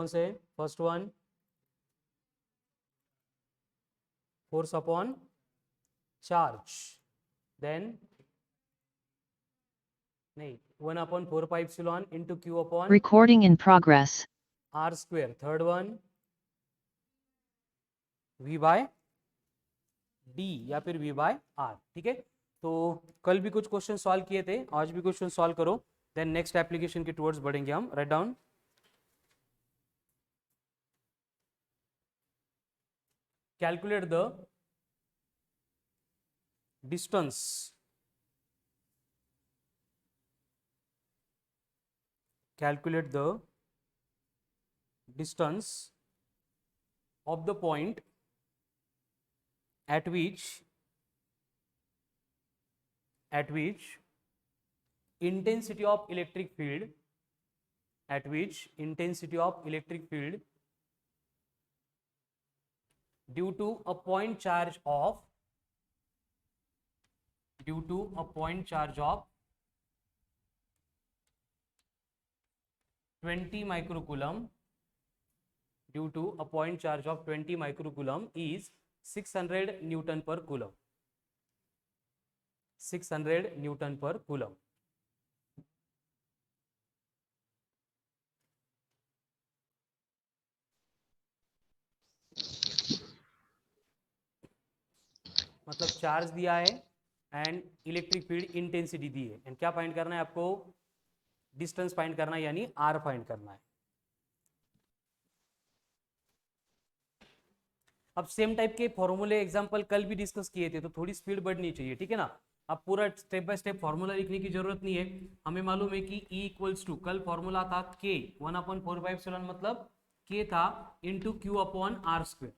कौन से? First one force upon charge, then नहीं 1/4πε into Q upon Recording in progress. R square, third one v by d या फिर v bye are. ठीक है, तो कल भी कुछ क्वेश्चन सॉल्व किए थे, आज भी क्वेश्चन सॉल्व करो, देन नेक्स्ट एप्लीकेशन के टुवर्ड्स बढ़ेंगे हम। Write down, calculate the distance of the point at which intensity of electric field due to a point charge of 20 microcoulomb is 600 Newton per coulomb, 600 Newton per coulomb। मतलब charge दिया है and electric field intensity दी है, and क्या find करना है आपको? Distance find करना है, यानी आर फाइंड करना है। अब सेम टाइप के फॉर्मूले एग्जांपल कल भी डिस्कस किए थे, तो थोड़ी स्पीड बढ़नी चाहिए। ठीक है ना, अब पूरा स्टेप बाय स्टेप फॉर्मूला लिखने की जरूरत नहीं है, हमें मालूम है कि E इक्वल्स टू, कल फॉर्मूला था K 1/4πε, मतलब K था into Q upon R square.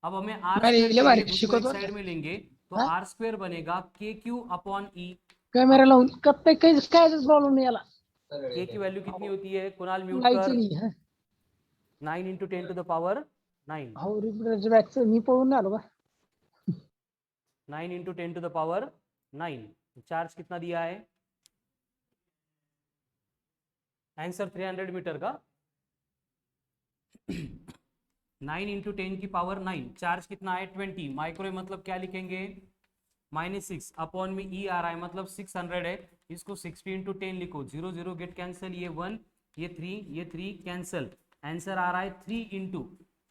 अब हमें आर स्क्वेयर दूसरे साइड में लेंगे तो आर स्क्वेयर बनेगा के क्यू अपॉन ई। कैमरा लावून काय प्रॉब्लेम नाही याला। के की वैल्यू कितनी होती है कुणाल? म्यूट कर। 9 इंटू 10 टू द पावर 9। हो रिपीटरच्या बॅकचं मी पळून आलो का? 9 into 10 to the power 9। Charge कितना दिया है? आंसर 300 मीटर का। 9 इंटू 10 की पावर 9। चार्ज कितना है? 20। माइक्रोवेव मतलब क्या लिखेंगे? -6 अपॉन में ई आ रहा है, मतलब 600 है, इसको 60 इंटू 10 लिखो। 0 0 गेट कैंसिल, ये 1 ये 3 ये 3 कैंसिल। आंसर आ रहा है 3 इंटू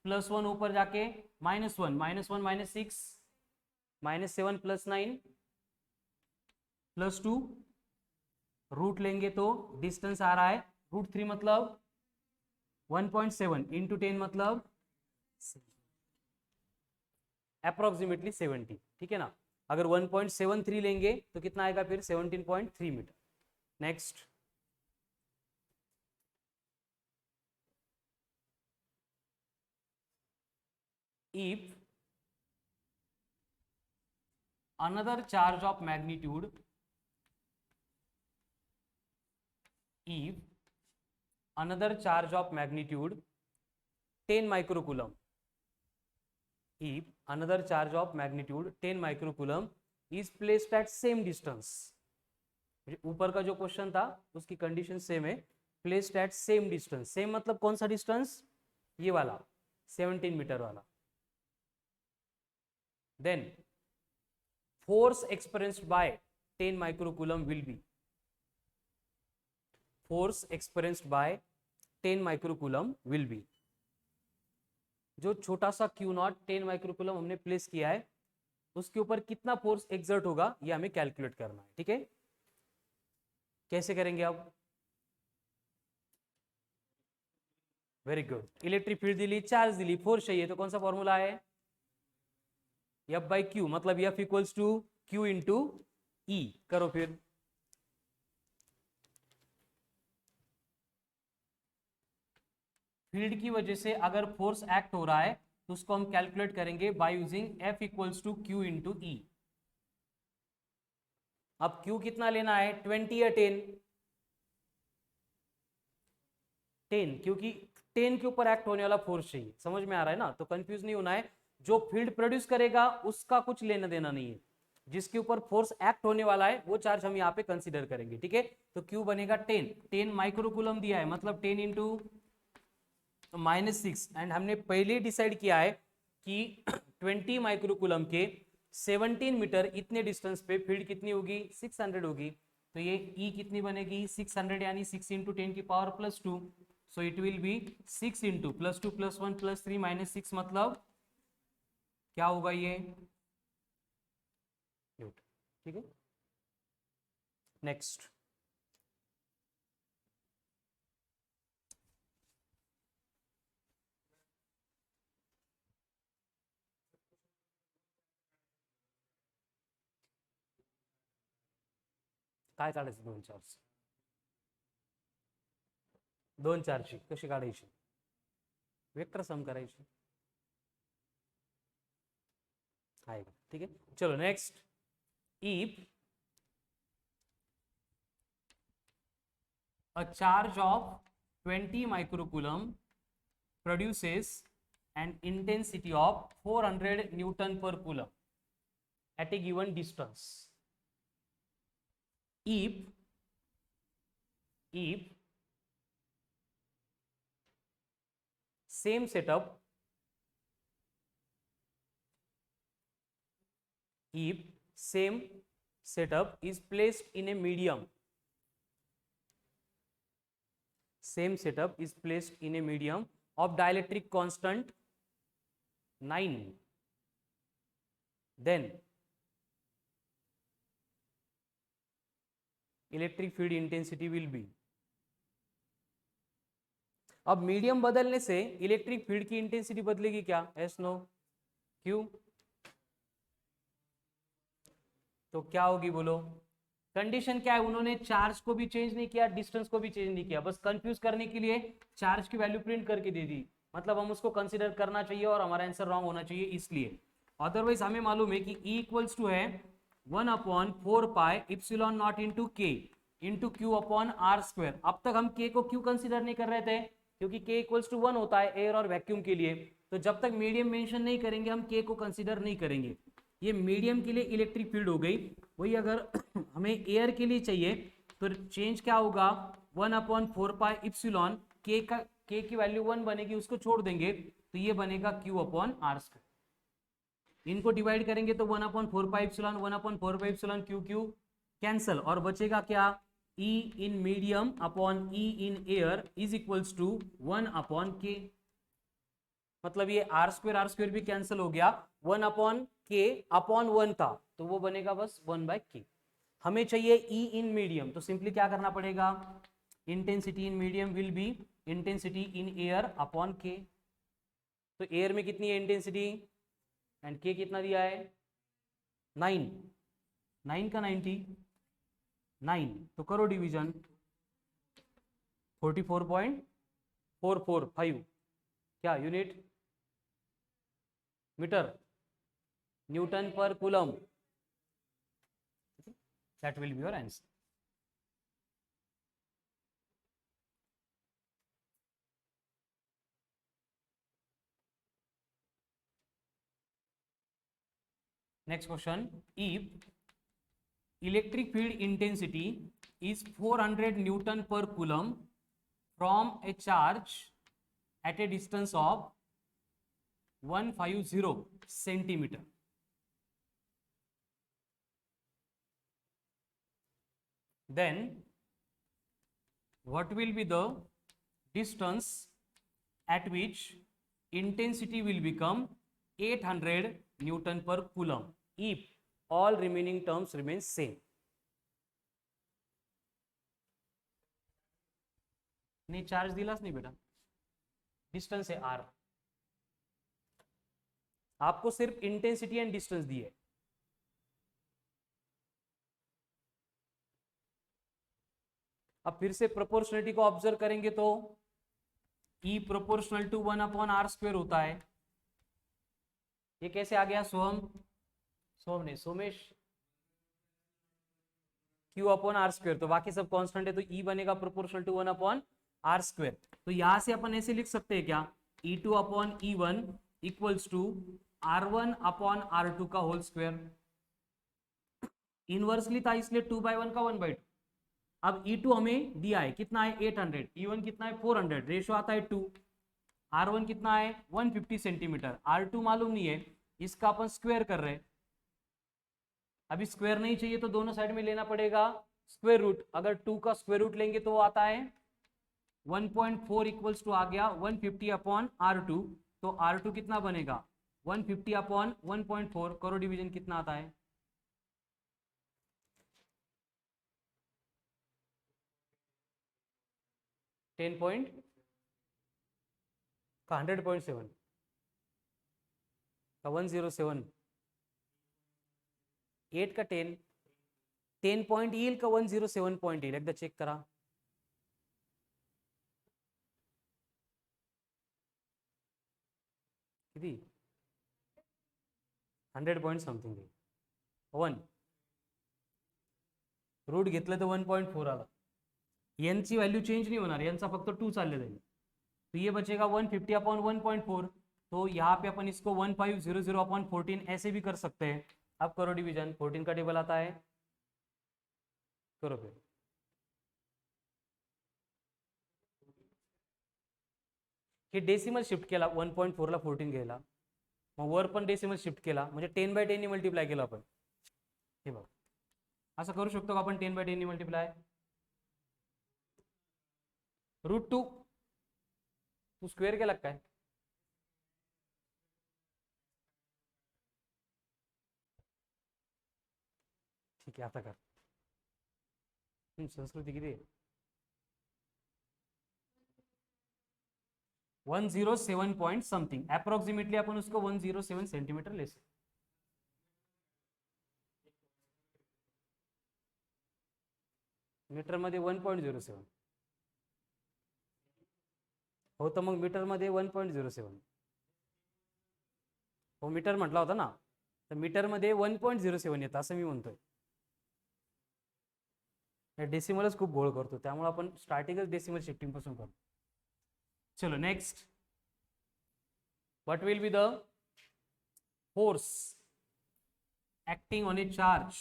+1 ऊपर जाके -1 -1 -6 -7 +9 +2 रूट लेंगे तो डिस्टेंस आ रहा है √3 मतलब 1.7 इंटू 10 मतलब अप्रोक्सीमेटली 70। ठीक है ना, अगर 1.73 लेंगे तो कितना आएगा फिर? 17.3 metre. Next, if another charge of magnitude 10 microcoulomb, if another charge of magnitude 10 microcoulomb is placed at same distance, ऊपर का जो क्वेश्चन था उसकी कंडीशन सेम है, placed at same distance. Same मतलब कौन सा डिस्टेंस? ये वाला 17 मीटर वाला। Then force experienced by 10 microcoulomb will be, force experienced by 10 microcoulomb will be, जो छोटा सा Q नॉट 10 microcoulomb हमने प्लेस किया है उसके ऊपर कितना फोर्स एक्सर्ट होगा ये हमें कैलकुलेट करना है। ठीक है, कैसे करेंगे अब? वेरी गुड, इलेक्ट्रिक फील्ड दिली, चार्ज दिली, फोर्स चाहिए, तो कौन सा फॉर्मूला है? F/Q, मतलब F equals to Q into E। करो फिर, फील्ड की वजह से अगर फोर्स एक्ट हो रहा है तो उसको हम कैलकुलेट करेंगे by using F equals to Q into E। अब Q कितना लेना है? 20 या 10? 10, क्योंकि 10 के ऊपर एक्ट होने वाला फोर्स चाहिए। समझ में आ रहा है ना? तो कंफ्यूज नहीं होना है, जो फील्ड प्रोड्यूस करेगा उसका कुछ लेना देना नहीं है, जिसके ऊपर फोर्स एक्ट होने वाला है वो चार्ज हम यहाँ पे कंसीडर करेंगे। ठीक है, तो Q बनेगा 10 माइक्रोकूलम दिया है, मतलब 10 इंटू -6 एंड हमने पहले डिसाइड किया है कि 20 माइक्रोकूलम के 17 मीटर इतने डिस्टेंस पे फील्ड कितनी होगी 600 होगी। तो ये E कितनी बनेगी 600 यानी 6 इंटू 10 की power +2। So it will be 6 into +2 +1 +3 -6 मतलब क्या होगा ये न्यूटन। ठीक है, नेक्स्ट काय काढायचं 2 चार्ज 2 चार्जची कशी काढायची वेक्टर सम करायची आहे का। ठीक आहे, चलो next if a charge of 20 microcoulomb produces an intensity of 400 Newton per coulomb at a given distance. If same setup, if same setup is placed in a medium, same setup is placed in a medium of dielectric constant 9, then electric field intensity will be। अब medium बदलने से electric field की intensity बदलेगी क्या, S no, क्यों, तो क्या होगी बोलो। कंडीशन क्या है, उन्होंने चार्ज को भी चेंज नहीं किया, डिस्टेंस को भी चेंज नहीं किया, बस कंफ्यूज करने के लिए चार्ज की वैल्यू प्रिंट करके दे दी, मतलब हम उसको कंसीडर करना चाहिए और हमारा आंसर रॉन्ग होना चाहिए इसलिए। अदरवाइज हमें मालूम है कि E इक्वल्स टू है 1/4 pi epsilon naught into K into Q upon R square. अब तक हम के को क्यों कंसीडर नहीं कर रहे थे, क्योंकि के इक्वल्स टू 1 होता है एयर और वैक्यूम के लिए, तो जब तक मीडियम मेंशन नहीं करेंगे हम के को कंसीडर नहीं करेंगे। ये मीडियम के लिए इलेक्ट्रिक फील्ड हो गई, वही अगर हमें एयर के लिए चाहिए तो चेंज क्या होगा 1/4 पाई इप्सिलॉन के की वैल्यू 1 बनेगी, उसको छोड़ देंगे तो ये बनेगा क्यू अपॉन आर स्क्वायर। इनको डिवाइड करेंगे तो 1/4 pi epsilon 1/4 pi epsilon Q Q cancel और बचेगा क्या E in medium upon E in air is equals to 1/k, मतलब ये आर स्क्वायर भी कैंसिल हो गया, 1/k अपॉन 1 था तो वो बनेगा बस 1/k। हमें चाहिए E इन मीडियम, तो सिंपली क्या करना पड़ेगा, intensity in medium will be intensity in air upon k। तो एयर में कितनी है इंटेंसिटी एंड k कितना दिया है 9, 9 का 90 9, तो करो डिवीजन 44.445 क्या यूनिट मीटर न्यूटन पर coulomb, that will be your answer. Next question, if electric field intensity is 400 Newton per coulomb from a charge at a distance of 150 centimeter, then what will be the distance at which intensity will become 800 Newton per coulomb if all remaining terms remain same। नहीं charge दिलास नहीं बेटा, distance है r, आपको सिर्फ intensity and distance दी है। अब फिर से प्रोपोर्शनलिटी को ऑब्जर्व करेंगे तो E प्रोपोर्शनल टू 1/r² होता है। ये कैसे आ गया सोहम ने सोमेश, Q/r², तो बाकी सब कांस्टेंट है तो E बनेगा प्रोपोर्शनल टू 1/r²। तो यहां से अपन ऐसे लिख सकते हैं क्या, E2/E1 इक्वल्स टू R1/R2 का होल स्क्वायर। इनवर्सली था इसलिए 2/1 का 1/2। अब E2 हमें दिया है कितना है 800, E1 कितना है 400, रेशियो आता है 2, R1 कितना है 150 सेंटीमीटर, R2 मालूम नहीं है, इसका अपन स्क्वायर कर रहे हैं। अभी स्क्वायर नहीं चाहिए तो दोनों साइड में लेना पड़ेगा स्क्वायर रूट। अगर 2 का स्क्वायर रूट लेंगे तो वो आता है 1.4 इक्वल्स टू आ गया 150 अपॉन R2। तो R2 कितना बनेगा 150 अपॉन 1.4, करो डिवीजन कितना आता है 10 पॉइंट का 100.7 का 107, 8 का 10 पॉइंट येईल का 107 पॉइंट येईल, एकदा चेक करा। किती 100 पॉइंट समथिंग आहे, 1 रूट घेतलं तर 1.4 आला। यांची व्हॅल्यू चेंज नहीं होणार, यांचा फक्त 2 चालले जाईल। तो ये बचेगा 150 अपॉन 1.4, तो यहाँ पे अपन इसको 1500 अपॉन 14 ऐसे भी कर सकते हैं। अब करो डिवीजन, 14 का टेबल आता है, करो फिर। हे डेसिमल शिफ्ट केला 1.4 ला 14 घ्यायला, मग वर पण डेसिमल शिफ्ट केला म्हणजे 10/10 ने मल्टिप्लाय केलं आपण। हे बघ असं करू शकतो का आपण 10/10 ने मल्टिप्लाय। √2 तू स्क्वेअर केला काय, ठीक आहे आता कर। संस्कृती किती आहे 107 पॉइंट समथिंग, अप्रॉक्सिमेटली अपन उसको 107 सेंटीमीटर ले सकते। मीटर मध्ये 1.07 हो, तर मग मीटर मध्ये 1.07 हो, मीटर म्हटला होता ना, तर मीटर मध्ये 1.07 येतं असं मी म्हणतोय। डेसिमलच खूप घोळ करतो, त्यामुळे आपण स्टार्टिंगच डेसिमल शिफ्टिंग पासून करतो। चलो next, what will be the force acting on A charge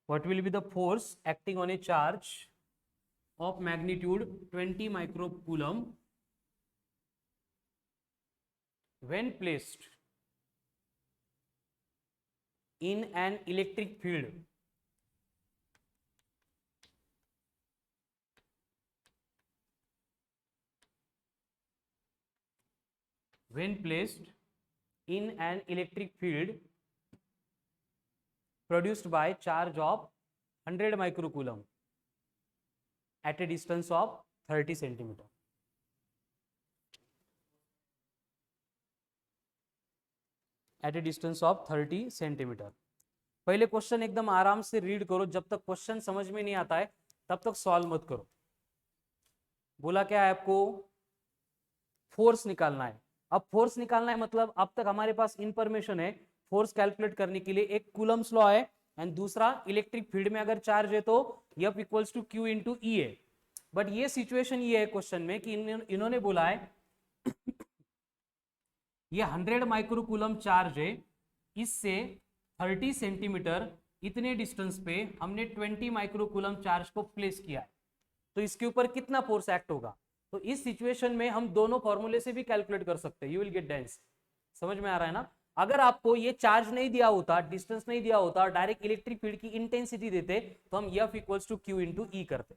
what will be the force acting on a charge of magnitude 20 microcoulomb when placed in an electric field produced by charge of 100 microcoulomb at a distance of 30 centimeter। at a distance of 30 centimetre. पहले question एकदम आराम से read करो, जब तक question समझ में नहीं आता है तब तक सॉल्व मत करो। बोला क्या है आपको, फोर्स निकालना है। अब फोर्स निकालना है मतलब अब तक हमारे पास इंफॉर्मेशन है फोर्स कैलकुलेट करने के लिए, एक कूलम्स लॉ है एंड दूसरा इलेक्ट्रिक फील्ड में अगर चार्ज है तो F equals to Q into E है। बट ये सिचुएशन ये है क्वेश्चन में कि इन्होंने बोला है ये 100 माइक्रोकूलम चार्ज है, इससे 30 सेंटीमीटर इतने डिस्टेंस पे हमने 20 माइक्रोकूलम चार्ज को प्लेस किया है, तो इसके ऊपर कितना फोर्स एक्ट होगा। तो इस सिचुएशन में हम दोनों फॉर्मूले से भी कैलकुलेट कर सकते हैं, you will get the answer. समझ में आ रहा है ना। अगर आपको ये चार्ज नहीं दिया होता, डिस्टेंस नहीं दिया होता और डायरेक्ट इलेक्ट्रिक फील्ड की इंटेंसिटी देते तो हम F equals to Q into E करते,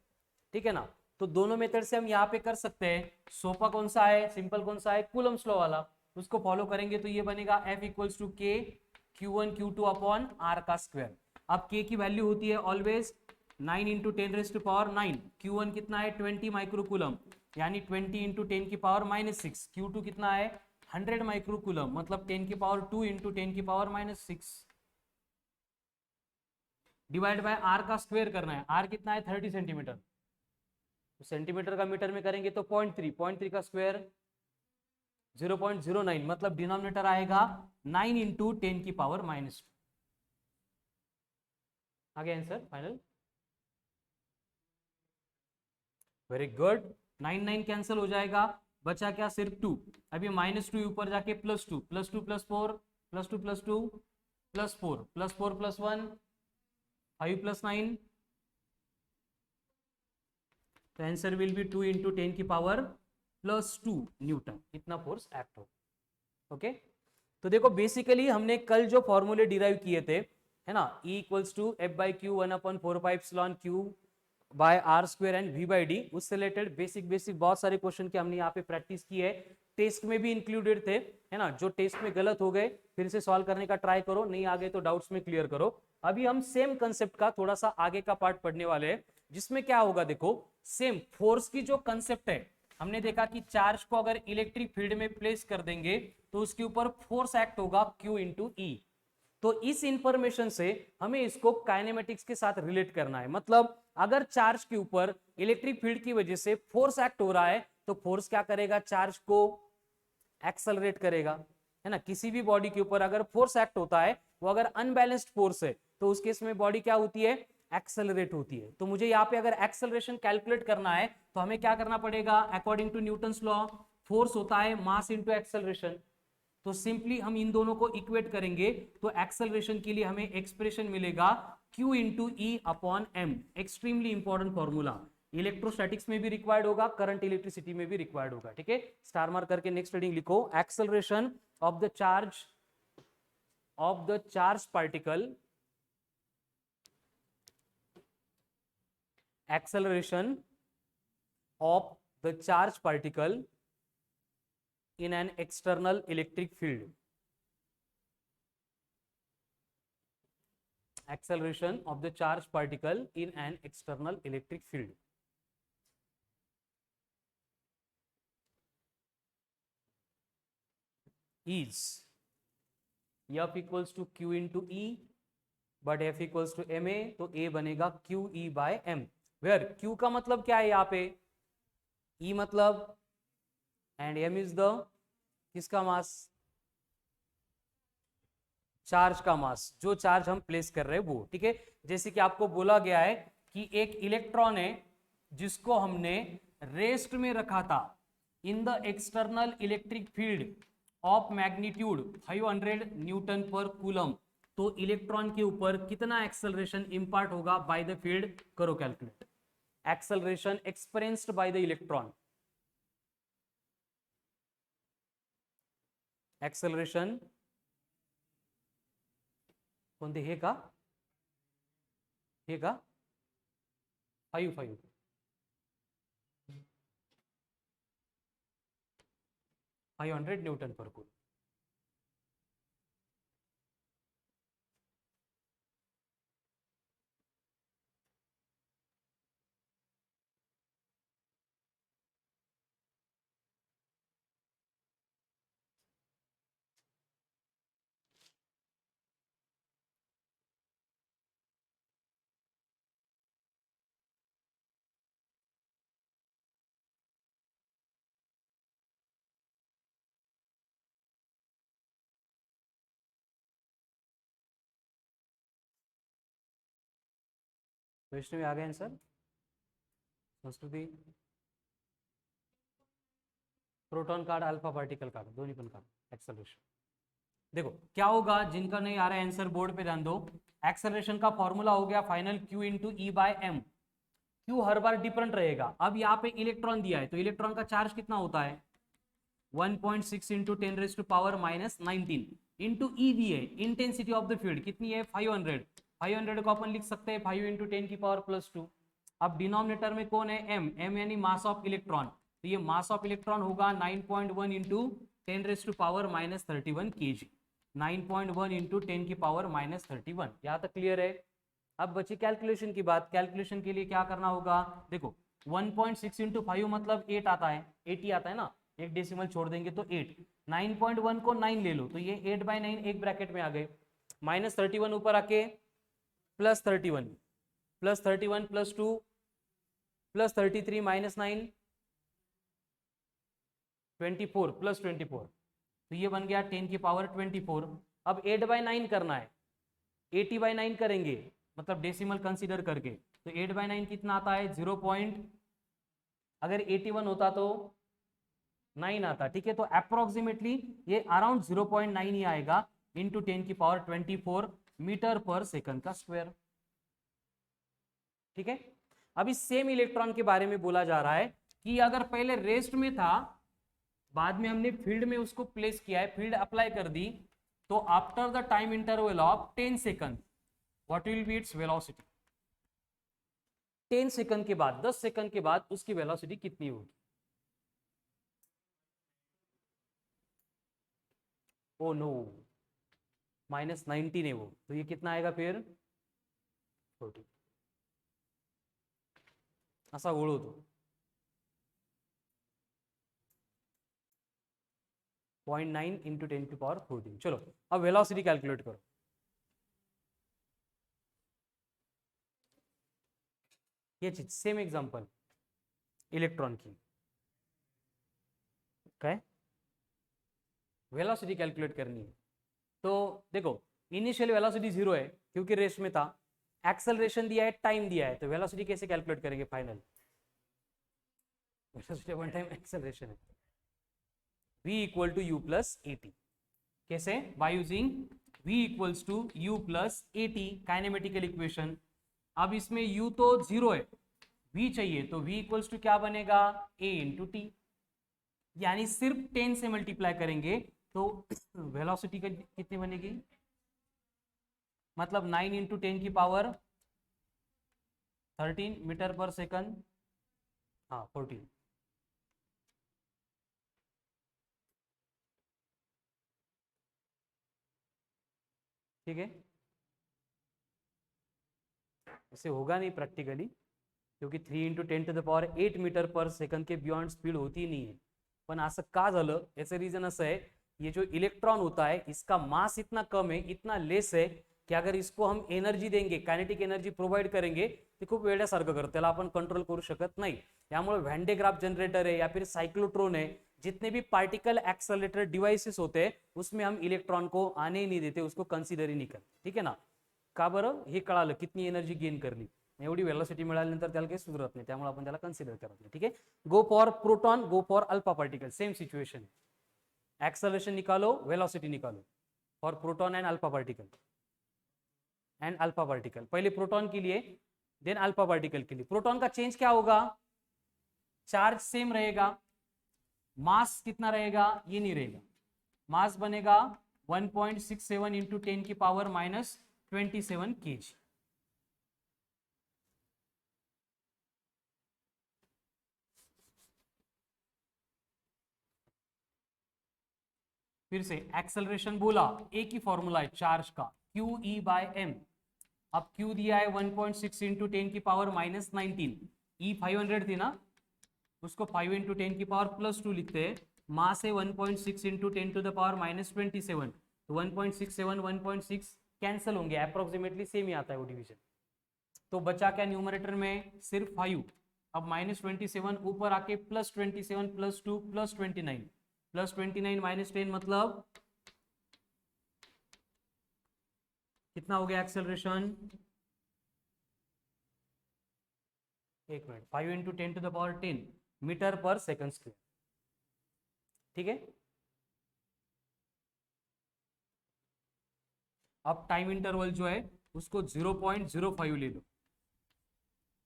ठीक है ना। तो दोनों मेथड से हम यहाँ पे कर सकते हैं। सोपा कौन सा है, सिंपल कौन सा है, कूलम्स लॉ वाला, उसको फॉलो करेंगे तो ये बनेगा F equals to K Q1 Q2 upon R का स्क्वायर। अब K की वैल्यू होती है ऑलवेज 9 इंटू 10⁻⁹, Q1 कितना है 20 माइक्रोकूलम यानी 20 इंटू 10 की पावर -6, Q2 कितना है 100 माइक्रोकूलम मतलब 10 की पावर 2 इंटू 10 की पावर -6 डिवाइड बाय R का स्क्वायर करना है। R कितना है 30 सेंटीमीटर, तो सेंटीमीटर का मीटर में करेंगे तो 0.3 का स्क्वायर 0.09 मतलब डिनोमिनेटर आएगा 9 इंटू 10 की पावर -2। आगे answer final, very good. 9 cancel हो जाएगा, बचा क्या सिर्फ 2। अभी -2 ऊपर जाके +2 +2 +4 +2 +2 +4 +4 +1 5 + 9, तो आंसर विल बी 2 × 10⁻², न्यूटन, इतना फोर्स एक्ट हो। ओके, तो देखो बेसिकली हमने कल जो फॉर्मूले डिराइव किए थे, है ना, E = F/Q 1/4πε/Q/R² and V/D, उससे रिलेटेड बेसिक बहुत सारे क्वेश्चन के हमने यहाँ पे प्रैक्टिस की है, टेस्ट में भी इंक्लूडेड थे, है ना। जो टेस्ट में गलत हो गए फिर से सॉल्व करने का ट्राई करो, नहीं आ गए तो डाउट्स में क्लियर करो। अभी हम सेम कंसेप्ट का थोड़ा सा आगे का पार्ट पढ़ने वाले हैं, जिसमें क्या होगा, देखो सेम फोर्स की जो कंसेप्ट है, हमने देखा कि चार्ज को अगर इलेक्ट्रिक फील्ड में प्लेस कर देंगे तो उसके ऊपर फोर्स एक्ट होगा Q × E। तो इस इंफॉर्मेशन से हमें इसको काइनेमेटिक्स के साथ रिलेट करना है। मतलब अगर चार्ज के ऊपर इलेक्ट्रिक फील्ड की वजह से फोर्स एक्ट हो रहा है तो फोर्स क्या करेगा, चार्ज को एक्सेलरेट करेगा, है ना। किसी भी बॉडी के ऊपर अगर फोर्स एक्ट होता है, वो अगर अनबैलेंस्ड फोर्स है, तो उस केस में बॉडी क्या होती है, एक्सेलरेट होती है। तो मुझे यहाँ पे अगर एक्सेलरेशन कैलकुलेट करना है तो हमें क्या करना पड़ेगा, according to Newton's law force होता है मास इंटू एक्सेलरेशन। तो सिंपली हम इन दोनों को इक्वेट करेंगे तो एक्सेलरेशन के लिए हमें एक्सप्रेशन मिलेगा Q × E/m। Extremely important formula, electrostatics में भी रिक्वायर्ड होगा, करंट इलेक्ट्रिसिटी में भी रिक्वायर्ड होगा। ठीक है, स्टार मार्क करके नेक्स्ट रीडिंग लिखो। Acceleration of the charge particle, acceleration of the charge particle in an external electric field, acceleration of the charge particle in an external electric field is F = Q × E, but F = ma, तो A बनेगा QE/m, where Q का मतलब क्या है यहाँ पे, E मतलब, and m is the किसका मास, चार्ज का मास, जो चार्ज हम प्लेस कर रहे हैं वो। ठीक है, जैसे कि आपको बोला गया है कि एक इलेक्ट्रॉन है जिसको हमने रेस्ट में रखा था in the external electric field of magnitude 500 N/कूलम, तो इलेक्ट्रॉन के ऊपर कितना एक्सेलरेशन इंपार्ट होगा बाय द फील्ड, करो calculate. Acceleration experienced by the electron, acceleration कोणते, हे का 5 500 N/कूलम। वैष्णवी आ गए आंसर, संस्कृती, proton card, alpha particle card, दोनों पण कार्ड, एक्सेलरेशन। देखो क्या होगा, जिनका नहीं आ रहा है आंसर बोर्ड पे ध्यान दो। एक्सेलरेशन का फॉर्मूला हो गया फाइनल Q × E/m। Q हर बार डिफरेंट रहेगा। अब यहाँ पे इलेक्ट्रॉन दिया है, तो इलेक्ट्रॉन का चार्ज कितना होता है, 1.6 × 10⁻19 इंटू EV है, इंटेंसिटी ऑफ द फील्ड कितनी है, 500 को अपन लिख सकते हैं 5 × 10⁻²। अब डिनोमिनेटर में कौन है, m यानी मास ऑफ इलेक्ट्रॉन, तो ये मास ऑफ इलेक्ट्रॉन होगा 9.1 × 10⁻31 kg, 9.1 × 10⁻31। यहाँ तक क्लियर है। अब बची कैलकुलेशन की बात, कैलकुलेशन के लिए क्या करना होगा, देखो 1.6 × 5 मतलब 8 आता है, 80 आता है ना, एक डेसिमल छोड़ देंगे तो 8, 9.1 को 9 ले लो तो ये 8/9 एक ब्रैकेट में आ गए, -31 ऊपर आके +31 +31 +2 +33 -9 24 +24, तो ये बन गया 10⁻24। अब 8/9 करना है, 80/9 करेंगे, मतलब डेसिमल कंसीडर करके, तो 8/9 कितना आता है, 0. अगर 81 होता तो 9 आता। ठीक है, तो अप्रोक्सीमेटली ये अराउंड 0.9 ही आएगा इंटू 10⁻24 मीटर पर सेकंड का स्क्वायर। ठीक है। अभी सेम इलेक्ट्रॉन के बारे में बोला जा रहा है कि अगर पहले रेस्ट में था, बाद में हमने फील्ड में उसको प्लेस किया है, फील्ड अप्लाई कर दी, तो after the time interval of 10 second what will be its velocity. 10 second के बाद, 10 सेकंड के बाद उसकी वेलोसिटी कितनी होगी? ओ नो, -19 है वो, तो ये कितना आएगा फिर? 40। असा ओळू तो 0.9 इंटू 10⁻14। चलो अब वेलोसिटी कैलकुलेट करो। ये चीज सेम एग्जांपल इलेक्ट्रॉन की, क्या वेलोसिटी कैलकुलेट करनी है। तो देखो, इनिशियल वेलोसिटी 0 है क्योंकि रेस्ट में था, एक्सेलरेशन दिया है, टाइम दिया है, तो वेलोसिटी कैसे कैलकुलेट करेंगे? Final velocity one time acceleration है, v equal to u plus a t. कैसे? By using v equals to u plus a t, kinematical equation. अब इसमें u तो 0 है, v चाहिए, तो v इक्वल्स टू क्या बनेगा? a इंटू टी, यानी सिर्फ 10 से मल्टीप्लाई करेंगे तो वेलोसिटी कितनी बनेगी? मतलब 9 इंटू 10 की पावर 13 मीटर पर सेकंड, हाँ 14। ठीक है, इसे होगा नहीं प्रैक्टिकली, क्योंकि 3 इंटू 10⁸ मीटर पर सेकंड के बियॉन्ड स्पीड होती नाही आहे। पण असं का झालं, याचं रिझन असं आहे, ये जो इलेक्ट्रॉन होता है इसका मास इतना कम है, इतना लेस है कि अगर इसको हम एनर्जी देंगे, कायनेटिक एनर्जी प्रोव्हाइड करेंगे, ते खूप वेड्यासारखं करतं, त्याला आपण कंट्रोल करू शकत नाही। त्यामुळे व्हॅन डे ग्राफ जनरेटर है या फिर साइक्लोट्रॉन है, जितने भी पार्टिकल एक्सेलरेटर डिवाइसेस होते हैं उसमें हम इलेक्ट्रॉन को आने ही नहीं देते, उसको कंसिडर ही नहीं करते। ठीक है ना? का बरं? हे कळालं कितनी एनर्जी गेन करली, एवढी वेलोसिटी मिळाल्यानंतर त्याला काही सुधरत नाही, त्यामुळे आपण त्याला कन्सिडर करत नाही। ठीक है, go for proton, go for alpha particle, same situation, acceleration निकालो, वेलोसिटी निकालो for proton and alpha particle, and alpha particle. पहले प्रोटॉन के लिए, देन अल्फा पार्टिकल के लिए। प्रोटॉन का चेंज क्या होगा? चार्ज सेम रहेगा, मास कितना रहेगा? ये नहीं रहेगा, मास बनेगा 1.67 इंटू 10 की पावर -27 kg। फिर से एक्सेलरेशन बोला, ए की फॉर्मूला है चार्ज का, क्यू ई बाय एम। अब क्यू दिया है 1.6 इंटू 10 की पावर -19, ई 500 थी ना, उसको 5 इंटू 10 की पावर +2 लिखते हैं। मास है 1.6 इंटू 10⁻ -27, तो 1.67 1.6 कैंसिल होंगे, अप्रोक्सीमेटली सेम ही आता है वो डिवीजन। तो बचा क्या न्यूमरेटर में? सिर्फ 5। अब -27 ऊपर आके +27 +2 +29, +29 -10 मतलब कितना हो गया एक्सेलरेशन? एक मिनट, 5 इंटू 10⁻10 मीटर पर सेकंड स्क्वायर। ठीक है, अब टाइम इंटरवल जो है उसको 0.05 ले लो,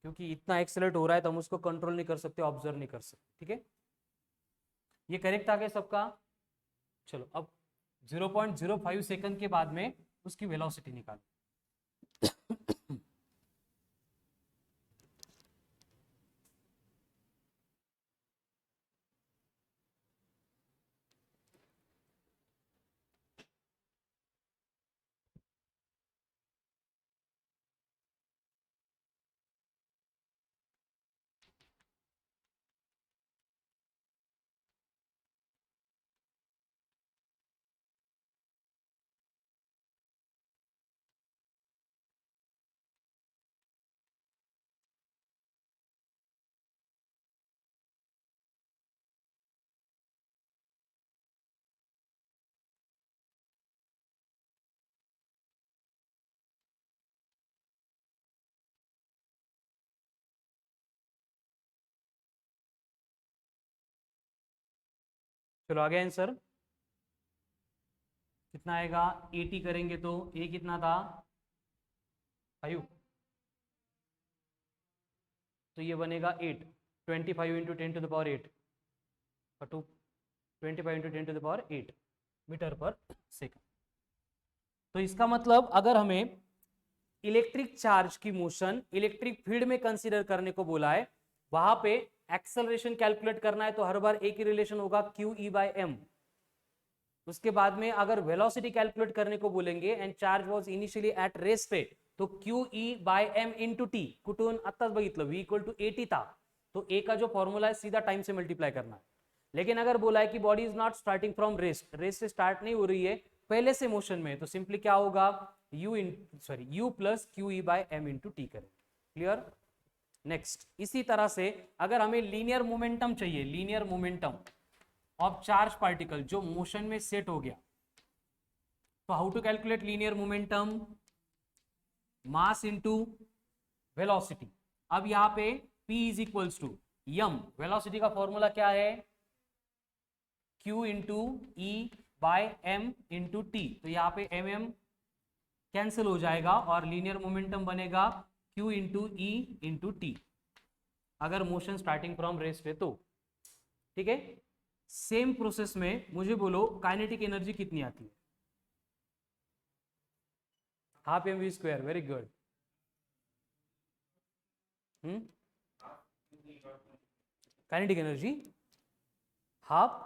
क्योंकि इतना एक्सेलरेट हो रहा है तो हम उसको कंट्रोल नहीं कर सकते, ऑब्जर्व नहीं कर सकते। ठीक है, ये करेक्ट आ गया सबका? चलो अब 0.05 सेकंड के बाद में उसकी वेलोसिटी निकालो। चलो आगे आंसर कितना आएगा? 80 करेंगे तो ए कितना था? 5। तो ये बनेगा 8, 25 इंटू 10⁸ और 25 इंटू 10⁸ मीटर पर सेकंड। तो इसका मतलब अगर हमें इलेक्ट्रिक चार्ज की मोशन इलेक्ट्रिक फील्ड में कंसीडर करने को बोला है, वहां पे एक्सेलरेशन कैलकुलेट करना है, तो हर बार एक ही रिलेशन होगा क्यू ई बाय एम। उसके बाद में अगर वेलोसिटी कैलकुलेट करने को बोलेंगे and charge was initially at rest पे, तो Q E by M into T, कुठून आत्ताच बघितलं v इक्वल टू एटी था, तो ए का जो फॉर्मूला है सीधा टाइम से मल्टीप्लाई करना है। लेकिन अगर बोला है कि body is not starting from rest, rest से स्टार्ट नहीं हो रही है, पहले से मोशन में, तो सिंपली क्या होगा u plus Q E by M into T करें। क्लियर? नेक्स्ट, इसी तरह से अगर हमें लीनियर मोमेंटम चाहिए, linear momentum of charge particle जो मोशन में सेट हो गया, तो how to calculate linear momentum? Mass into velocity. अब यहां पे p is equals to M, velocity का फॉर्मूला क्या है? q into E by M into T, तो यहां पे mm कैंसिल हो जाएगा और लीनियर मोमेंटम बनेगा q into E into T, अगर मोशन स्टार्टिंग फ्रॉम रेस्ट है तो। ठीक है, सेम प्रोसेस में मुझे बोलो काइनेटिक एनर्जी कितनी आती है? Half M V square, very good. Kinetic energy half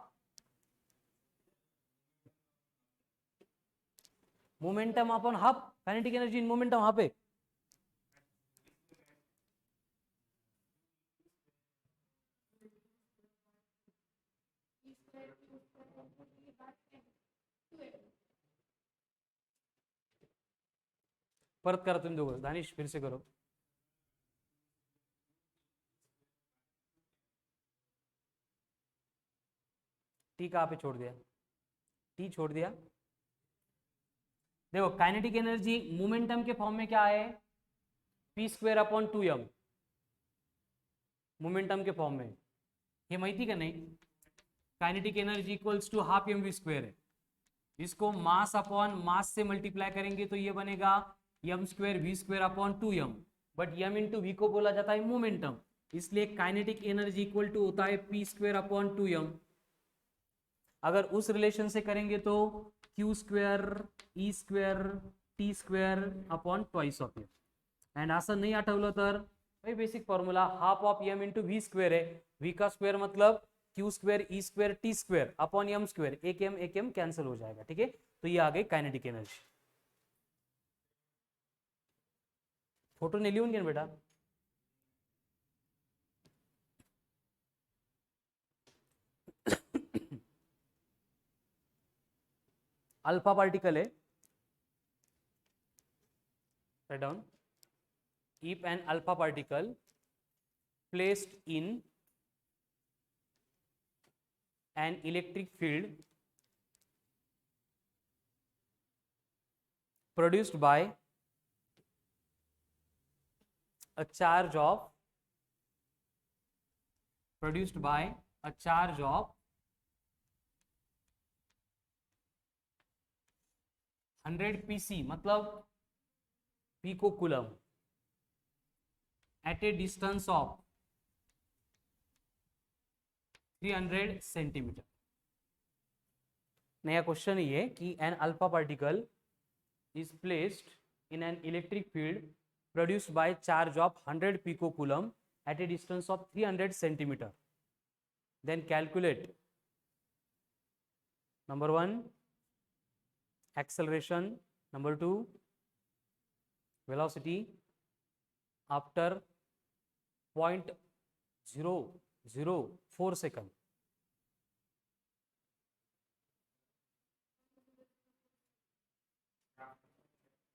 momentum upon half kinetic energy in momentum, वहां पे परत करा तुम्ही दोघं, दानिश फिर से करो। टी कहाँ पे छोड़ दिया? टी छोड़ दिया। देखो काइनेटिक एनर्जी मोमेंटम के फॉर्म में क्या है? P square upon 2m, momentum के फॉर्म में, ये माहिती का नहीं? Kinetic energy equals to half M V square है, इसको मास अपॉन मास से मल्टीप्लाई करेंगे तो ये बनेगा m square V square upon 2m, but m into V को बोला जाता है मोमेंटम, इसलिए काइनेटिक एनर्जी इक्वल टू होता है p स्क्वायर अपॉन 2m। अगर उस रिलेशन से करेंगे तो q square e square t square upon twice of m. And असं नाही आठवलं तर भाई basic formula half of m into v square है, v का स्क्वायर मतलब q square e square t square upon m square, एक एम कैंसिल हो जाएगा। ठीक है, तो ये आ गई काइनेटिक एनर्जी। फोटो ने लिहून घे ना बेटा। अल्फा पार्टिकल है, write down, if an alpha particle placed in an electric field produced by a charge of 100 pc मतलब picocoulomb at a distance of 300 centimetre. नया क्वेश्चन ये कि an alpha particle is placed in an electric field produced by charge of 100 picocoulomb at a distance of 300 centimeter. Then calculate number 1 acceleration, number 2 velocity after 0.004 second.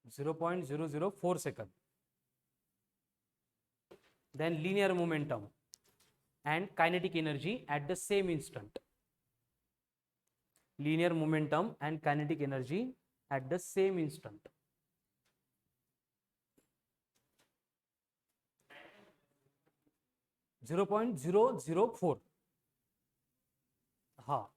(0.004 second). Then linear momentum and kinetic energy at the same instant. Linear momentum and kinetic energy at the same instant. (0.004). हाँ,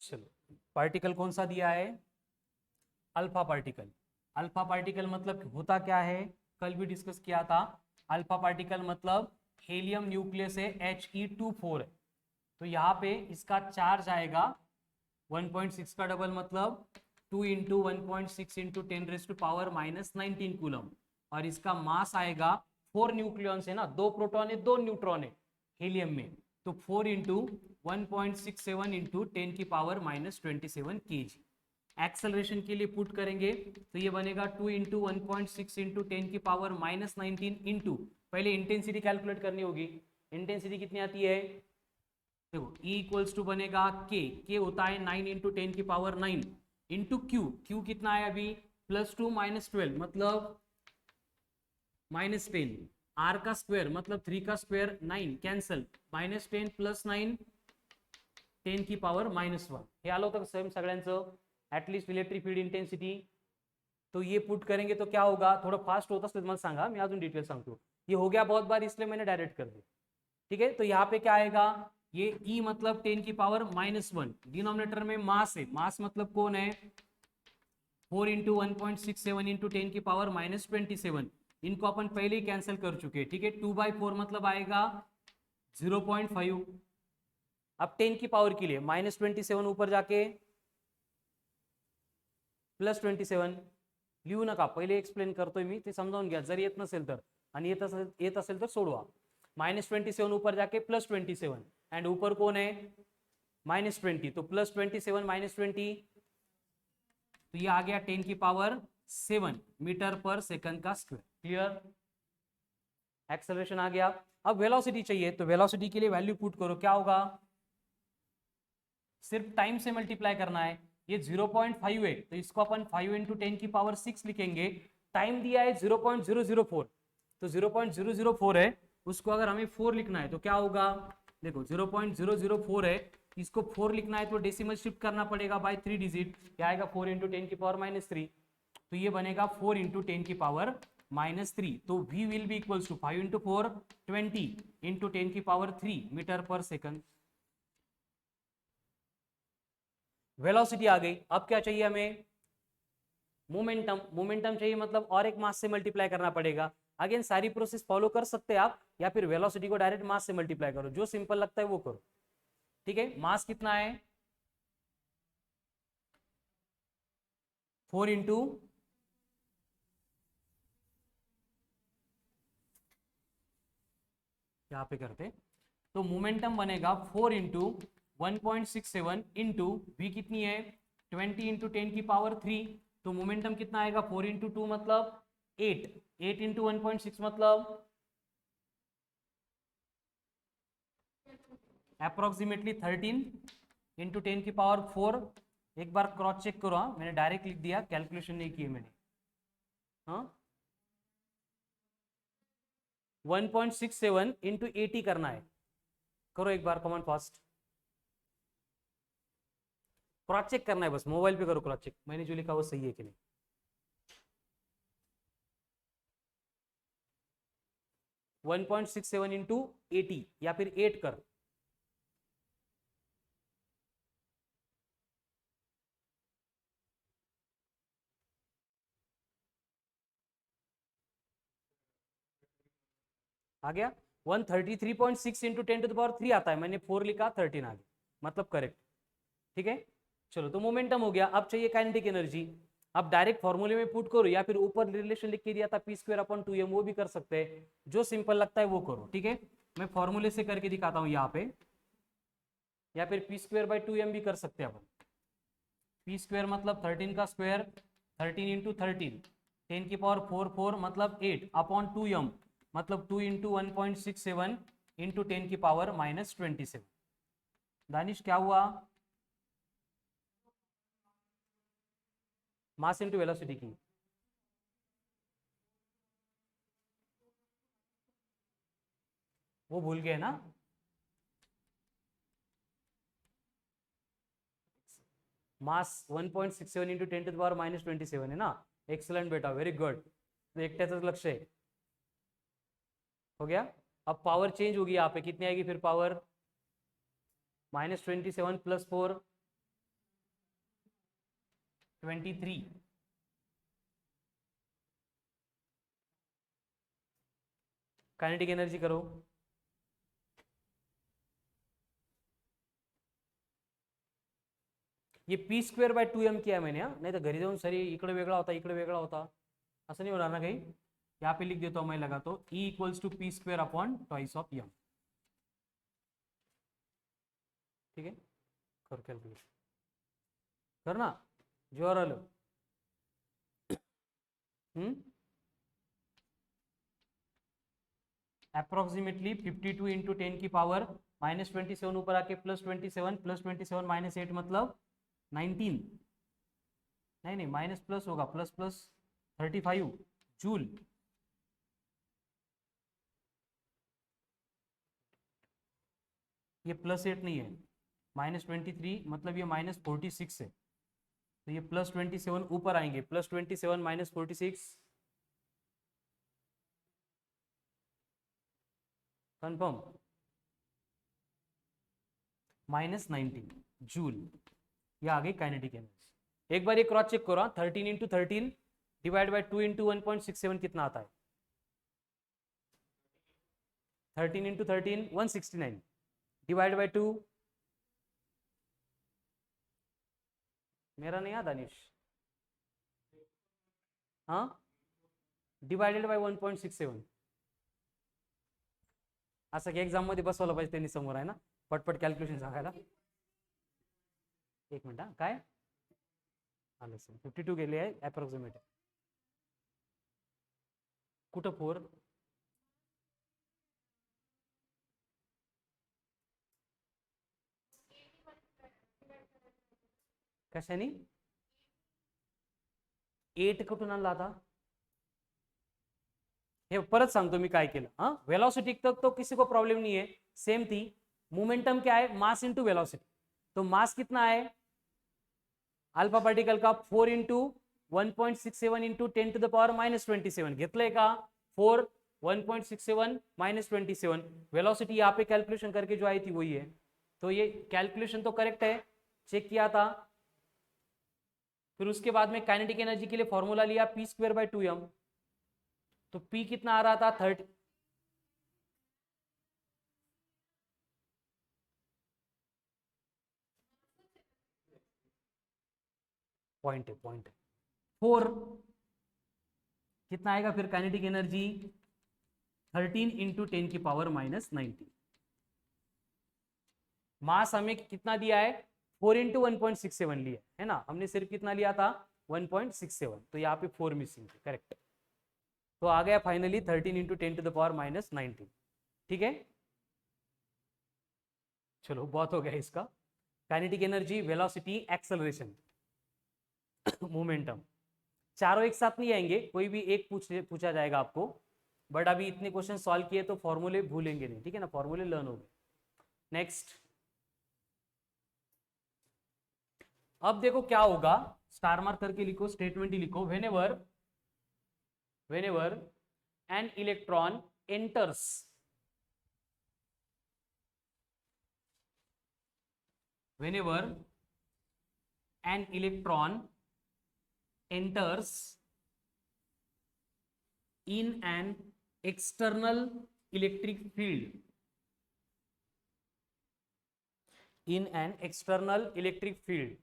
चलो particle कौन सा दिया है, alpha particle. Alpha particle मतलब होता क्या है, कल भी डिस्कस किया था। अल्फा पार्टिकल मतलब हेलियम न्यूक्लियस है, He2 4 है, तो यहाँ पे इसका चार्ज आएगा 1.6 का डबल मतलब 2 इंटू 1.6 इंटू 10⁻⁻19 कूलम, और इसका मास आएगा 4 न्यूक्लियॉन्स है ना, 2 प्रोटॉन है 2 न्यूट्रॉन है हीलियम में, तो 4 इंटू 1.67 इंटू 10⁻⁻27 kg। एक्सेलरेशन के लिए पुट करेंगे तो ये बनेगा 2 इंटू 1.6 इंटू 10⁻⁻19 इंटू, पहले इंटेंसिटी कैलकुलेट करनी होगी। इंटेंसिटी कितनी आती है, देखो E इक्वल्स टू बनेगा के होता है 9 इंटू 10⁻9 इंटू क्यू कितना है अभी +2 -12 मतलब -10, R का स्क्वायर मतलब 3 का स्क्वायर 9 कैंसल, -10 + 9 10⁻⁻1 हे आलं होतं सेम सगळ्यांचं, ऍटलीस्ट इलेक्ट्रिक फील्ड इंटेंसिटी। तो ये पुट करेंगे तो क्या होगा, थोड़ा फास्ट होता है मला सांगा, मैं अजून डिटेल सांगतो। ये हो गया बहुत बार इसलिए मैंने डायरेक्ट कर दिया, ठीक है। तो यहाँ पे क्या आएगा, ये E मतलब 10⁻⁻1, डिनोमिनेटर में मास है, मास मतलब कौन है 4 इंटू 1.67 इंटू 10⁻⁻27, इनको अपन पहले ही कैंसिल कर चुके हैं, ठीक है। 2/4 मतलब आएगा 0.5, अब 10 की पावर के लिए -27 ऊपर जाके +27 लिहू नका, पहिले एक्सप्लेन करतोय मी, ते समजावून घ्या जर येत नसेल तर, आणि येत असेल तर सोडवा। -27 ऊपर जाके +27 एंड ऊपर कौन है -20, तो +27 -20 तो ये आ गया 10⁻7 मीटर पर सेकंड का स्क्वायर। क्लियर, एक्सेलरेशन आ गया। अब वेलोसिटी चाहिए, तो वेलोसिटी के लिए वैल्यू पुट करो, क्या होगा, सिर्फ टाइम से मल्टीप्लाई करना है। ये 0.5 है तो इसको अपन 5 इंटू 10⁻6 लिखेंगे, टाइम दिया है 0.004, तो 0.004 है, उसको अगर हमें 4 लिखना है तो क्या होगा, देखो 0.004 है, इसको 4 लिखना है तो डेसिमल शिफ्ट करना पड़ेगा बाय 3 डिजिट, क्या आएगा 4 इंटू 10⁻3, तो ये बनेगा 4 इंटू 10⁻3, तो v will be equals to 5 into 4 20 into 10⁻3 metre पर सेकंड। वेलोसिटी आ गई, अब क्या चाहिए हमें, मोमेंटम। मोमेंटम चाहिए मतलब और एक मास से मल्टीप्लाई करना पड़ेगा। अगेन सारी प्रोसेस फॉलो कर सकते हैं आप, या फिर वेलोसिटी को डायरेक्ट मास से मल्टीप्लाई करो, जो सिंपल लगता है वो करो, ठीक है। मास कितना है 4 इंटू यहाँ पे करते, तो मोमेंटम बनेगा 4 इंटू 1.67 इंटू वी कितनी है 20 इंटू 10⁻3, तो मोमेंटम कितना आएगा 4 इंटू 2 मतलब 8, 8 इंटू 1.6 मतलब अप्रोक्सीमेटली 13 इंटू 10⁻4। एक बार क्रॉस चेक करो, हाँ मैंने डायरेक्ट लिख दिया, कैलकुलेशन नहीं किए मैंने, हाँ 1.67 इंटू 80 करना है, करो एक बार कमेंट फास्ट, क्रॉस चेक करना है बस, मोबाइल पे करो क्रॉस चेक, मैंने जो लिखा वो सही है कि नहीं। 1.67 इंटू 80 या फिर 8 कर, आ गया 133.6 इंटू 10⁻3 आता है, मैंने 4 लिखा 13 आ गया, मतलब करेक्ट, ठीक है। चलो तो मोमेंटम हो गया, अब चाहिए काइनेटिक एनर्जी। अब डायरेक्ट फॉर्मूले में पुट करो या फिर ऊपर रिलेशन लिख के दिया था P²/2m, वो भी कर सकते हैं, जो सिंपल लगता है वो करो, ठीक है। मैं फॉर्मूले से करके दिखाता हूं यहाँ पे, या फिर P²/2m भी कर सकते हैं अपन। P² मतलब 13 का स्क्वायर, 13 इंटू 13 10⁻4 मतलब 8 अपॉन 2m मतलब 2 इंटू 1.67 इंटू 10⁻⁻27। दानिश क्या हुआ, मास इंटू वेलोसिटी की, वो भूल गए ना, मास 1.67 इंटू 10⁻⁻27 है ना, एक्सलेंट बेटा, वेरी गुड, तो एकट्याच लक्ष आहे, हो गया। अब पावर चेंज होगी यहाँ पे, कितनी आएगी फिर पावर -27 + 4 23, काइनेटिक एनर्जी करो। ये पी स्क्वेअर बाय 2m किया मैंने, हा नहीं तर घरी जाऊन सरी इकडे वेगळा होता इकडे वेगळा होता असं नाही होणार ना काही। यहाँ पे लिख देता हूं मैं, लगाता हूं E equals to P square upon twice of m। ठीक है, कर कैलकुलेशन करना जोर आलं। अप्रोक्सीमेटली 52 इंटू 10 की पावर -27 ऊपर आके +27 +27 -8 मतलब 19, नहीं नहीं माइनस प्लस होगा, प्लस प्लस 35 जूल। ये +8 नहीं है, -23 मतलब ये -46 है, तो ये +27 ऊपर आएंगे, +27 -46 कंफर्म, -19 जूल। ये आ गई काइनेटिक एनर्जी। एक बार ये क्रॉस चेक करो, 13 इंटू 13 डिवाइड बाई 2 इंटू 1.67 कितना आता है? 13 इंटू 13 169 डिवाइड बाई 2, मेरा नहीं आता दानिश, हाँ डिवाइडेड बाय 1.67। असं की एक्झाम मध्ये बसवलं पाहिजे त्यांनी समोर, आहे ना, पटपट कॅल्क्युलेशन सांगायला। एक मिनिट, काय आलं 52 गेले आहे अप्रॉक्सिमेट, कुठं 4? कशाने 8 कुठून आणला आता? हे परत सांगतो मी काय केलं। हाँ वेलोसिटी तक तो किसी को प्रॉब्लम नहीं है, सेम थी। मोमेंटम क्या है? Mass into velocity. तो मास कितना है अल्फा पार्टिकल का? 4 into 1.67 into 10 to the power -27 घेतलंय का? 4 1.67 -27 वेलोसिटी यहाँ पे कैलकुलेशन करके जो आई थी वही है। तो ये कैलकुलेशन तो करेक्ट है, चेक किया था। फिर उसके बाद में काइनेटिक एनर्जी के लिए फॉर्मूला लिया पी स्क्वेयर बाय 2m। तो P कितना आ रहा था? 30, पॉइंट है 4 कितना आएगा फिर काइनेटिक एनर्जी? 13 इंटू 10 की पावर -90। मास हमें कितना दिया है? 4 इंटू 1.67 लिया है ना, हमने सिर्फ कितना लिया था? 1.67, तो यहाँ पे 4 मिसिंग थे, करेक्ट। तो आ गया finally 13 into 10 to the power -90। ठीक है, चलो बहुत हो गया इसका। Kinetic energy, velocity, acceleration, momentum, चारों एक साथ नहीं आएंगे, कोई भी एक पूछा जाएगा आपको। बट अभी इतने क्वेश्चन सॉल्व किए तो फॉर्मूले भूलेंगे नहीं, ठीक है ना, फॉर्मूले लर्न हो गए। नेक्स्ट, अब देखो क्या होगा, स्टार मार्क करके लिखो, स्टेटमेंट ही लिखो। Whenever an electron enters, whenever an electron enters in an external electric field, in an external electric field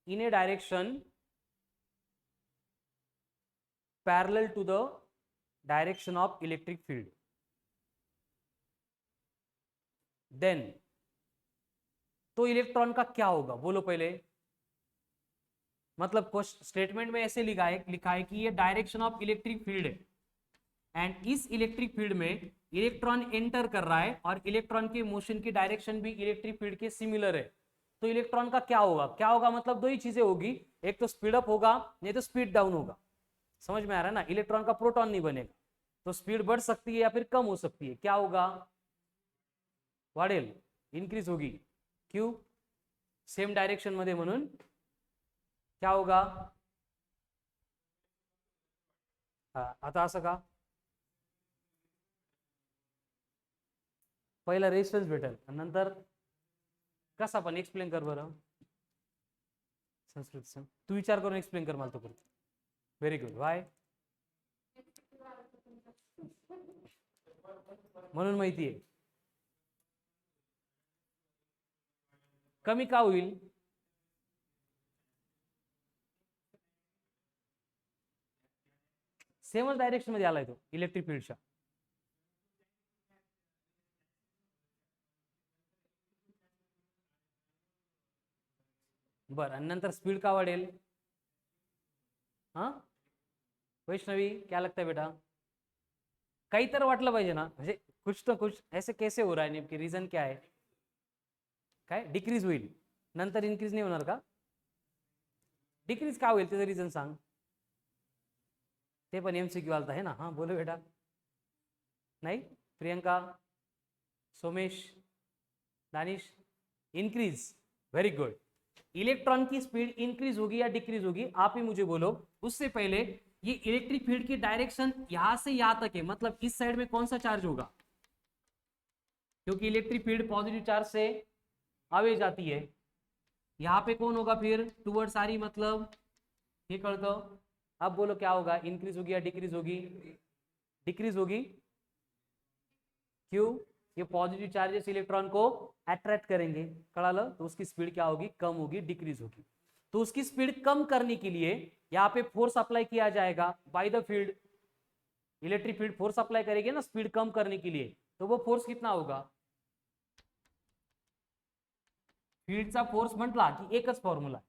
in a direction parallel to the direction of electric field, then तो electron का क्या होगा बोलो पहले। मतलब statement में ऐसे लिखा है कि ये डायरेक्शन ऑफ इलेक्ट्रिक फील्ड है, एंड इस इलेक्ट्रिक फील्ड में इलेक्ट्रॉन एंटर कर रहा है और इलेक्ट्रॉन की मोशन की डायरेक्शन भी इलेक्ट्रिक फील्ड के सिमिलर है। तो इलेक्ट्रॉन का क्या होगा? क्या होगा मतलब दो ही चीजें होगी, एक तो स्पीड अप होगा, नहीं तो स्पीड डाउन होगा। समझ में आ रहा है ना, इलेक्ट्रॉन का प्रोटॉन नहीं बनेगा, तो स्पीड बढ़ सकती है या फिर कम हो सकती है। क्या होगा? वाढेल, इंक्रीज होगी। क्यों? सेम डायरेक्शन मध्ये म्हणून। क्या होगा? आता असं का? पहिला रेजिस्टन्स भेटेल नंतर कसा पण एक्सप्लेन कर बरं। संस्कृत से तू विचार करून एक्सप्लेन कर मला तो परत. Very good. वाय? म्हणून माहिती आहे. कमी का होईल? सेमच डायरेक्शन मध्ये आलाय तो इलेक्ट्रिक फील्डच्या. बर, आणि नंतर स्पीड का वाढेल? हा वैष्णवी क्या लगता है बेटा? काही तर वाटलं पाहिजे ना, म्हणजे कुछ तो कुछ ऐसे कैसे हो रहा है, नेमकी रिझन क्या आहे? काय डिक्रीज होईल नंतर इन्क्रीज नाही होणार का? डिक्रीज का होईल त्याचं रिझन सांग. ते पण MCQ आलता है ना. हाँ बोलो बेटा. नहीं? Priyanka, Somesh, Danish. Increase. Very good. Electron की स्पीड इंक्रीज होगी या डिक्रीज होगी, आप ही मुझे बोलो. उससे पहले ये इलेक्ट्रिक फील्ड की डायरेक्शन यहां से यहां तक है, मतलब इस साइड में कौन सा चार्ज होगा? क्योंकि इलेक्ट्रिक फील्ड पॉजिटिव चार्ज से आवे जाती है. यहां पे कौन होगा फिर? टूवर्ड्स आ रही, मतलब ये कर दो. अब बोलो क्या होगा, इंक्रीज होगी या डिक्रीज होगी? डिक्रीज होगी. क्यों? ये पॉजिटिव चार्जेस इलेक्ट्रॉन को अट्रैक्ट करेंगे. कळालं? तो उसकी स्पीड क्या होगी? कम होगी, डिक्रीज होगी. तो उसकी स्पीड कम करने के लिए यहाँ पे फोर्स अप्लाई किया जाएगा by the field. Electric field force apply करेगी ना स्पीड कम करने के लिए, तो वो फोर्स कितना होगा? फील्डचा फोर्स म्हटला की एकच फॉर्म्युला.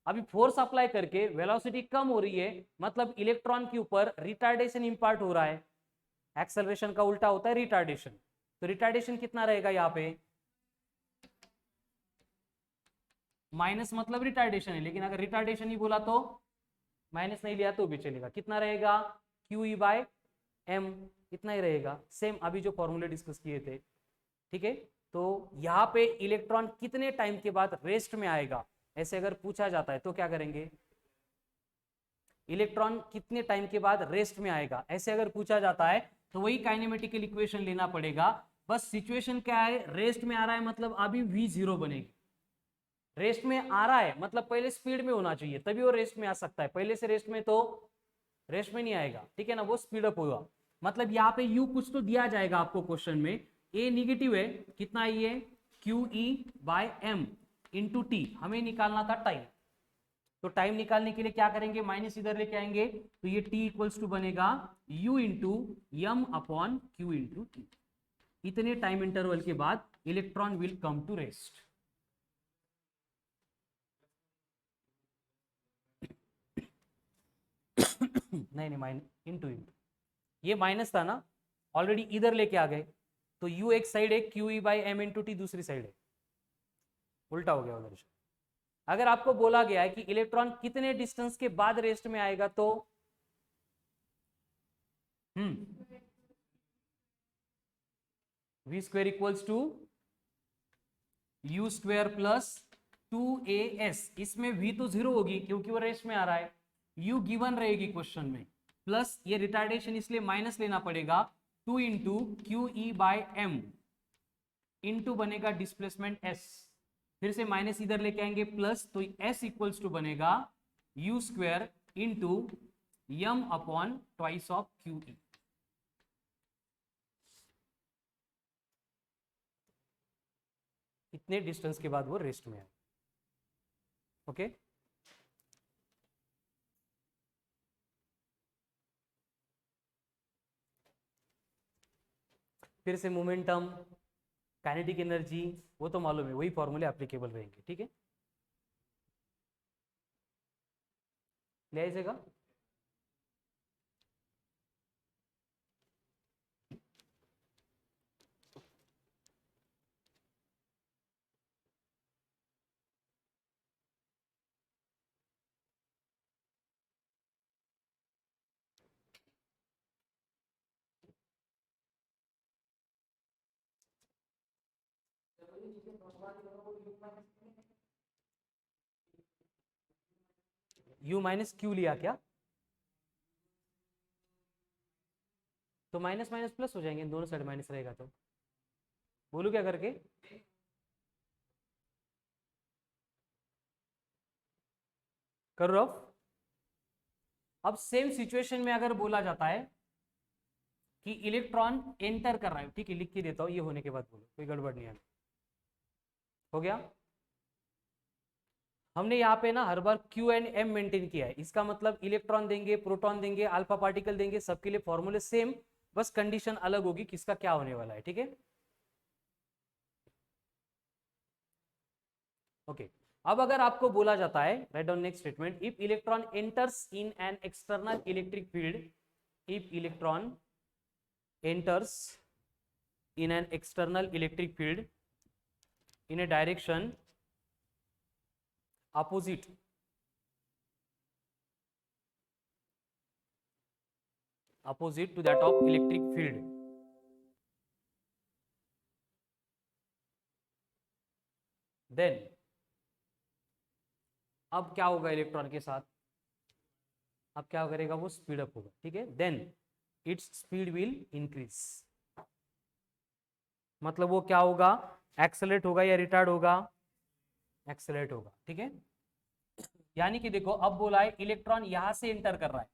अभी फोर्स अप्लाई करके वेलोसिटी कम हो रही है, मतलब इलेक्ट्रॉन के ऊपर रिटार्डेशन इंपार्ट हो रहा है. एक्सेलरेशन का उल्टा होता है रिटार्डेशन. तो रिटार्डेशन कितना रहेगा यहाँ पे? माइनस मतलब रिटार्डेशन है, लेकिन अगर रिटार्डेशन ही बोला तो माइनस नहीं लिया तो भी चलेगा. कितना रहेगा? QE by M. इतना ही रहेगा. सेम अभी जो फॉर्मूले डिस्कस किए थे. ठीक है. तो यहाँ पे इलेक्ट्रॉन कितने टाइम के बाद रेस्ट में आएगा, ऐसे अगर पूछा जाता है तो क्या करेंगे? इलेक्ट्रॉन कितने टाइम के बाद रेस्ट में आएगा, ऐसे अगर पूछा जाता है तो वही काइनेमेटिकल इक्वेशन लेना पड़ेगा. बस सिचुएशन क्या है? रेस्ट में आ रहा है मतलब अभी V0 बनेगी. रेस्ट में आ रहा है मतलब पहले स्पीड में होना चाहिए, तभी वो रेस्ट में आ सकता है. पहले से रेस्ट में तो रेस्ट में नहीं आएगा. ठीक है ना, वो स्पीड अप होगा. मतलब यहाँ पे U कुछ तो दिया जाएगा आपको क्वेश्चन में. A निगेटिव है, कितना ये QE by M into T. हमें निकालना था टाइम. तो टाइम निकालने के लिए क्या करेंगे? माइनस इधर लेके आएंगे, तो ये T इक्वल्स टू बनेगा U into M upon Q into T. इतने टाइम इंटरवल के बाद electron will come to rest. नहीं माइनस इंटू इंटू, ये माइनस था ना, ऑलरेडी इधर लेके आ गए. तो U एक साइड है, QE by M into T दूसरी साइड है. उल्टा हो गया उधर. अगर आपको बोला गया है कि इलेक्ट्रॉन कितने डिस्टेंस के बाद रेस्ट में आएगा, तो V square equals to U square plus 2AS. इसमें V तो 0 होगी क्योंकि वो रेस्ट में आ रहा है. U गिवन रहेगी क्वेश्चन में, प्लस ये रिटार्डेशन इसलिए माइनस लेना पड़ेगा. 2 into QE by M into बनेगा डिस्प्लेसमेंट S. फिर से माइनस इधर लेके आएंगे प्लस, तो S इक्वल्स टू बनेगा U square into M upon twice of QE. इतने डिस्टेंस के बाद वो रेस्ट में है. ओके. फिर से मोमेंटम, काइनेटिक एनर्जी, वो तो मालूम है, वही फॉर्मूले एप्लीकेबल रहेंगे. ठीक है, ले आइएगा. U माइनस क्यू लिया क्या? तो माइनस माइनस प्लस हो जाएंगे, दोनों साइड माइनस रहेगा. तो बोलू क्या करके? कर रफ। अब सेम सिचुएशन में अगर बोला जाता है कि इलेक्ट्रॉन एंटर कर रहा है, ठीक है लिख के देता हूं, ये होने के बाद बोलो, कोई गड़बड़ नहीं है। हो गया। हमने यहाँ पे ना हर बार क्यू एंड एम मेंटेन किया है, इसका मतलब इलेक्ट्रॉन देंगे, प्रोटॉन देंगे, अल्फा पार्टिकल देंगे, सबके लिए फॉर्मूले सेम, बस कंडीशन अलग होगी किसका क्या होने वाला है, ठीक है। ओके अब अगर आपको बोला जाता है, right down next statement, if electron enters in an external electric field, if electron enters in an external electric field in a direction opposite to that of electric field, then अब क्या होगा electron के साथ, अब क्या करेगा वो speed up होगा, ठीक है। Then it's speed will increase, मतलब वो क्या होगा, एक्सेलरेट होगा या रिटार्ड होगा, एक्सेलरेट होगा, ठीक है। यानी कि देखो अब बोला है इलेक्ट्रॉन यहां से एंटर कर रहा है,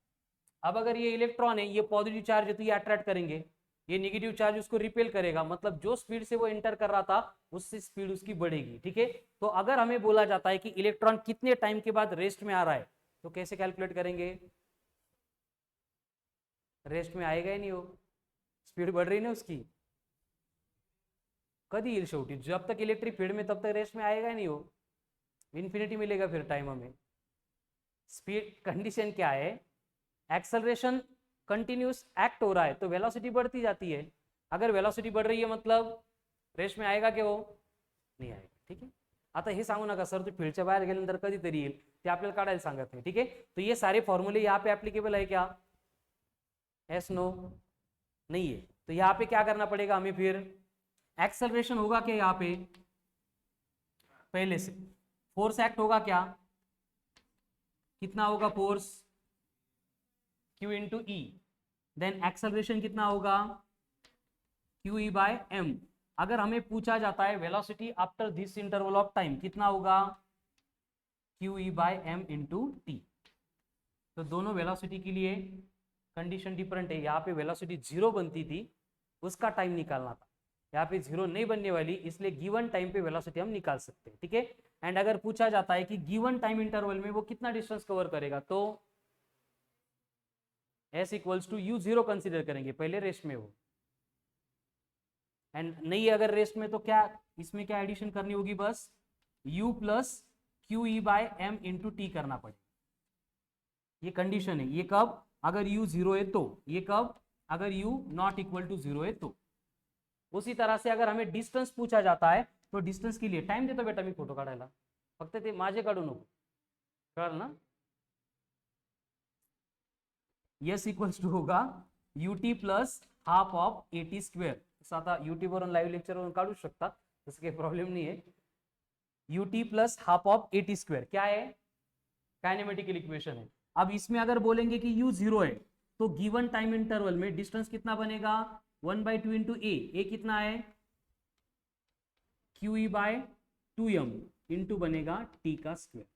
अब अगर ये इलेक्ट्रॉन है, ये पॉजिटिव चार्ज है तो ये अट्रैक्ट करेंगे, ये नेगेटिव चार्ज उसको रिपेल करेगा, मतलब जो स्पीड से वो एंटर कर रहा था उससे स्पीड उसकी बढ़ेगी, ठीक है। तो अगर हमें बोला जाता है कि इलेक्ट्रॉन कितने टाइम के बाद रेस्ट में आ रहा है, तो कैसे कैलकुलेट करेंगे, रेस्ट में आएगा ही नहीं, वो स्पीड बढ़ रही ना उसकी, कधी येईल शेवटी, जब तक इलेक्ट्रिक फील्ड में तब तक रेस्ट में आएगा ही नहीं, वो इन्फिनिटी मिलेगा फिर टाइम हमें। स्पीड कंडीशन क्या है, एक्सेलरेशन कंटिन्यूस एक्ट हो रहा है तो वेलोसिटी बढ़ती जाती है, अगर वेलोसिटी बढ़ रही है मतलब रेस्ट में आएगा कि वो नाही आएगा, ठीक आहे। आता हे सांगू नका सर, तो फील्डच्या बाहेर गेल्यानंतर कधीतरी येईल, ते आपल्याला काढायला सांगत नाही, ठीक है। तो ये सारे फॉर्मूले यहाँ पे एप्लीकेबल है क्या, एस नो नहीं है, तो यहाँ पे क्या करना पड़ेगा हमें, फिर एक्सेलरेशन होगा क्या यहाँ पे, पहले से फोर्स एक्ट होगा क्या, कितना होगा फोर्स, Q इंटू ई, देन एक्सेलरेशन कितना होगा, क्यू ई बाय एम। अगर हमें पूछा जाता है velocity after this interval of time कितना होगा, Q E by M into T. तो दोनों वेलोसिटी के लिए कंडीशन डिफरेंट है, यहाँ पे वेलोसिटी 0 बनती थी, उसका टाइम निकालना था, यहाँ पे 0 नहीं बनने वाली, इसलिए गिवन टाइम पे वेलोसिटी हम निकाल सकते हैं, ठीक है। एंड अगर पूछा जाता है कि गिवन टाइम इंटरवल में वो कितना डिस्टेंस कवर करेगा, तो S equals to U 0 consider करेंगे पहले रेस्ट में वो, एंड नहीं अगर रेस्ट में तो क्या इसमें क्या एडिशन करनी होगी, बस u plus Q E by M into T करना पड़ेगा, ये कंडीशन है। ये कब, अगर u 0 है तो, ये कब, अगर u नॉट इक्वल टू 0 है तो। उसी तरह से अगर हमें डिस्टेंस पूछा जाता है तो डिस्टेंस के लिए टाइम देतो बेटा मी फोटो काढायला, फक्त ते माझे काढू नको, कळलं ना। एस इक्वल्स टू होगा ut plus half of eighty square, आता युट्यूब वरून लाईव्ह लेक्चर वरून काढू शकता, तसं काही प्रॉब्लेम नहीं है। ut plus half of eighty square क्या है, काइनेमेटिकल इक्वेशन है। अब इसमें अगर बोलेंगे कि u 0 है तो गिवन टाइम इंटरवल में डिस्टेंस कितना बनेगा, 1/2 इंटू ए कितना है, Q E bye 2m into बनेगा टी का स्क्वायर,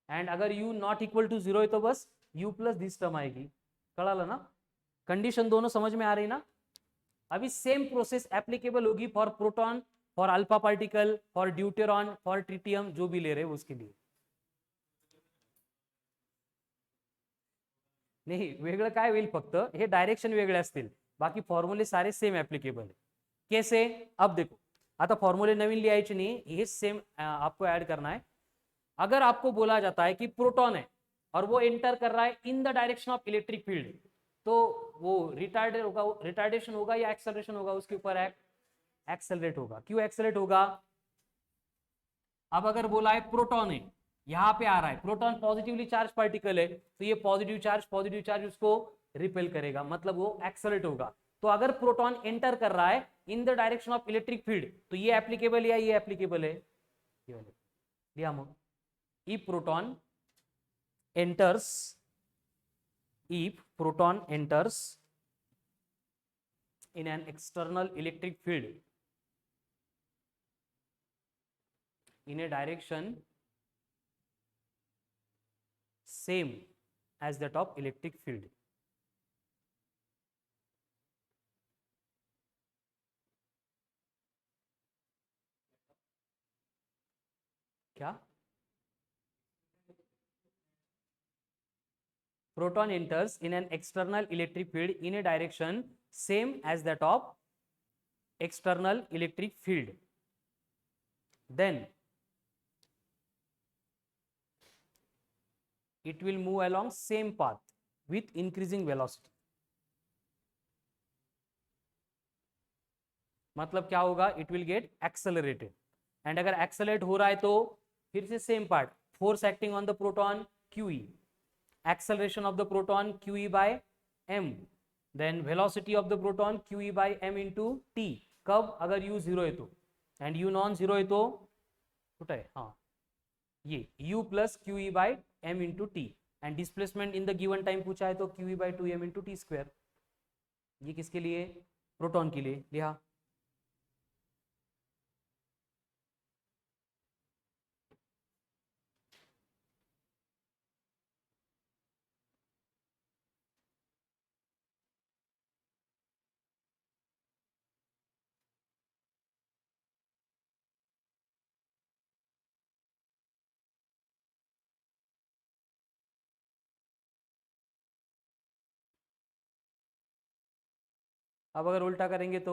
एंड अगर u नॉट इक्वल टू 0 है तो बस u प्लस दिस टर्म आएगी, कळालं ना। कंडीशन दोनों समझ में आ रही ना। अभी सेम प्रोसेस एप्लीकेबल होगी for proton, for alpha particle, for deuteron, for tritium, जो भी ले रहे हो उसके लिए। नाही वेगळं काय होईल, फक्त हे डायरेक्शन वेगळे असतील, बाकी फॉर्म्युले सारे सेम एप्लीकेबल है। कैसे, अब देखो, आता फॉर्मूले नवीन लिहायचे नहीं, ये सेम आपको ऐड करना है। अगर आपको बोला जाता है कि प्रोटॉन है और वो एंटर कर रहा है in the direction of electric field, तो वो रिटार्डेड होगा, रिटार्डेशन होगा या एक्सेलरेशन होगा, उसके ऊपर एक्सेलरेट होगा। क्यों एक्सेलरेट होगा, अब अगर बोला है प्रोटॉन है, यहां पे आ रहा है, प्रोटॉन पॉजिटिवली चार्ज पार्टिकल है, तो ये पॉजिटिव चार्ज उसको रिपेल करेगा, मतलब वो एक्सेलरेट होगा। तो अगर प्रोटॉन एंटर कर रहा है in the direction of electric field, तो ये एप्लीकेबल या ये एप्लीकेबल है, ये वाले दिया मग। if proton enters in an external electric field in a direction same as that of electric field. क्या? Proton enters in an external electric field in a direction same as that of external electric field. Then it will move along same path with increasing velocity. मतलब क्या होगा? It will get accelerated. And अगर accelerate हो रहा है तो फिर से same part, force acting on the proton QE, acceleration of the proton QE by m, then velocity of the proton QE by m into t. कब? अगर u 0 है तो, and u non 0 है तो छोटा है, हाँ, ये u plus QE by m into t, and displacement in the given time पूछा है तो QE by 2m into t square. ये किसके लिए? प्रोटॉन के लिए. लिहा. अब अगर उल्टा करेंगे तो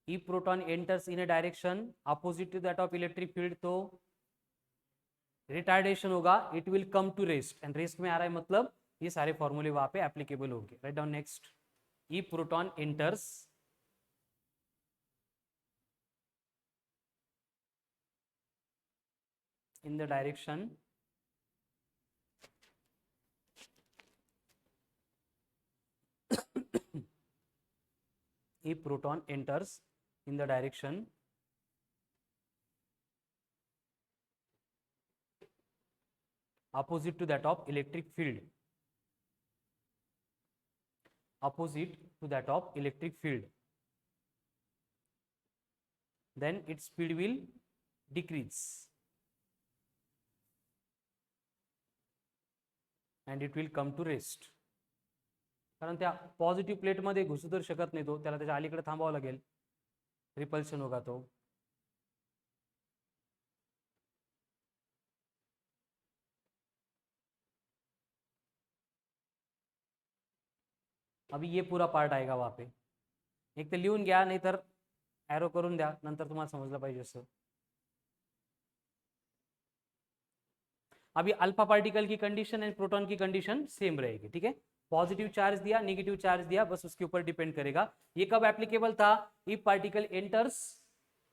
if proton enters in a direction opposite to that of electric field तो रिटार्डेशन होगा, it will come to rest, and rest में आ रहा है मतलब ये सारे फॉर्मूले वहां पे एप्लीकेबल होंगे. Right down next. if proton enters in the direction if proton enters in the direction opposite to that of electric field, opposite to that of electric field, then its speed will decrease and it will come to rest. कारण त्या positive प्लेटमध्ये घुसू तर शकत नाही तो, त्याला त्याच्या अलीकडे थांबावं लागेल, रिपल्शन होगा तो. अभी ये पूरा पार्ट आएगा वहां पे. एक तर लिहून घ्या, नाही तर एरो करून द्या, नंतर तुम्हाला समजलं पाहिजे असं. अभी अल्फा पार्टिकल की कंडीशन एंड प्रोटॉन की कंडीशन सेम रहेगी. ठीक है, पॉजिटिव चार्ज दिया, नेगेटिव चार्ज दिया, बस उसके ऊपर डिपेंड करेगा. ये कब एप्लीकेबल था? If particle enters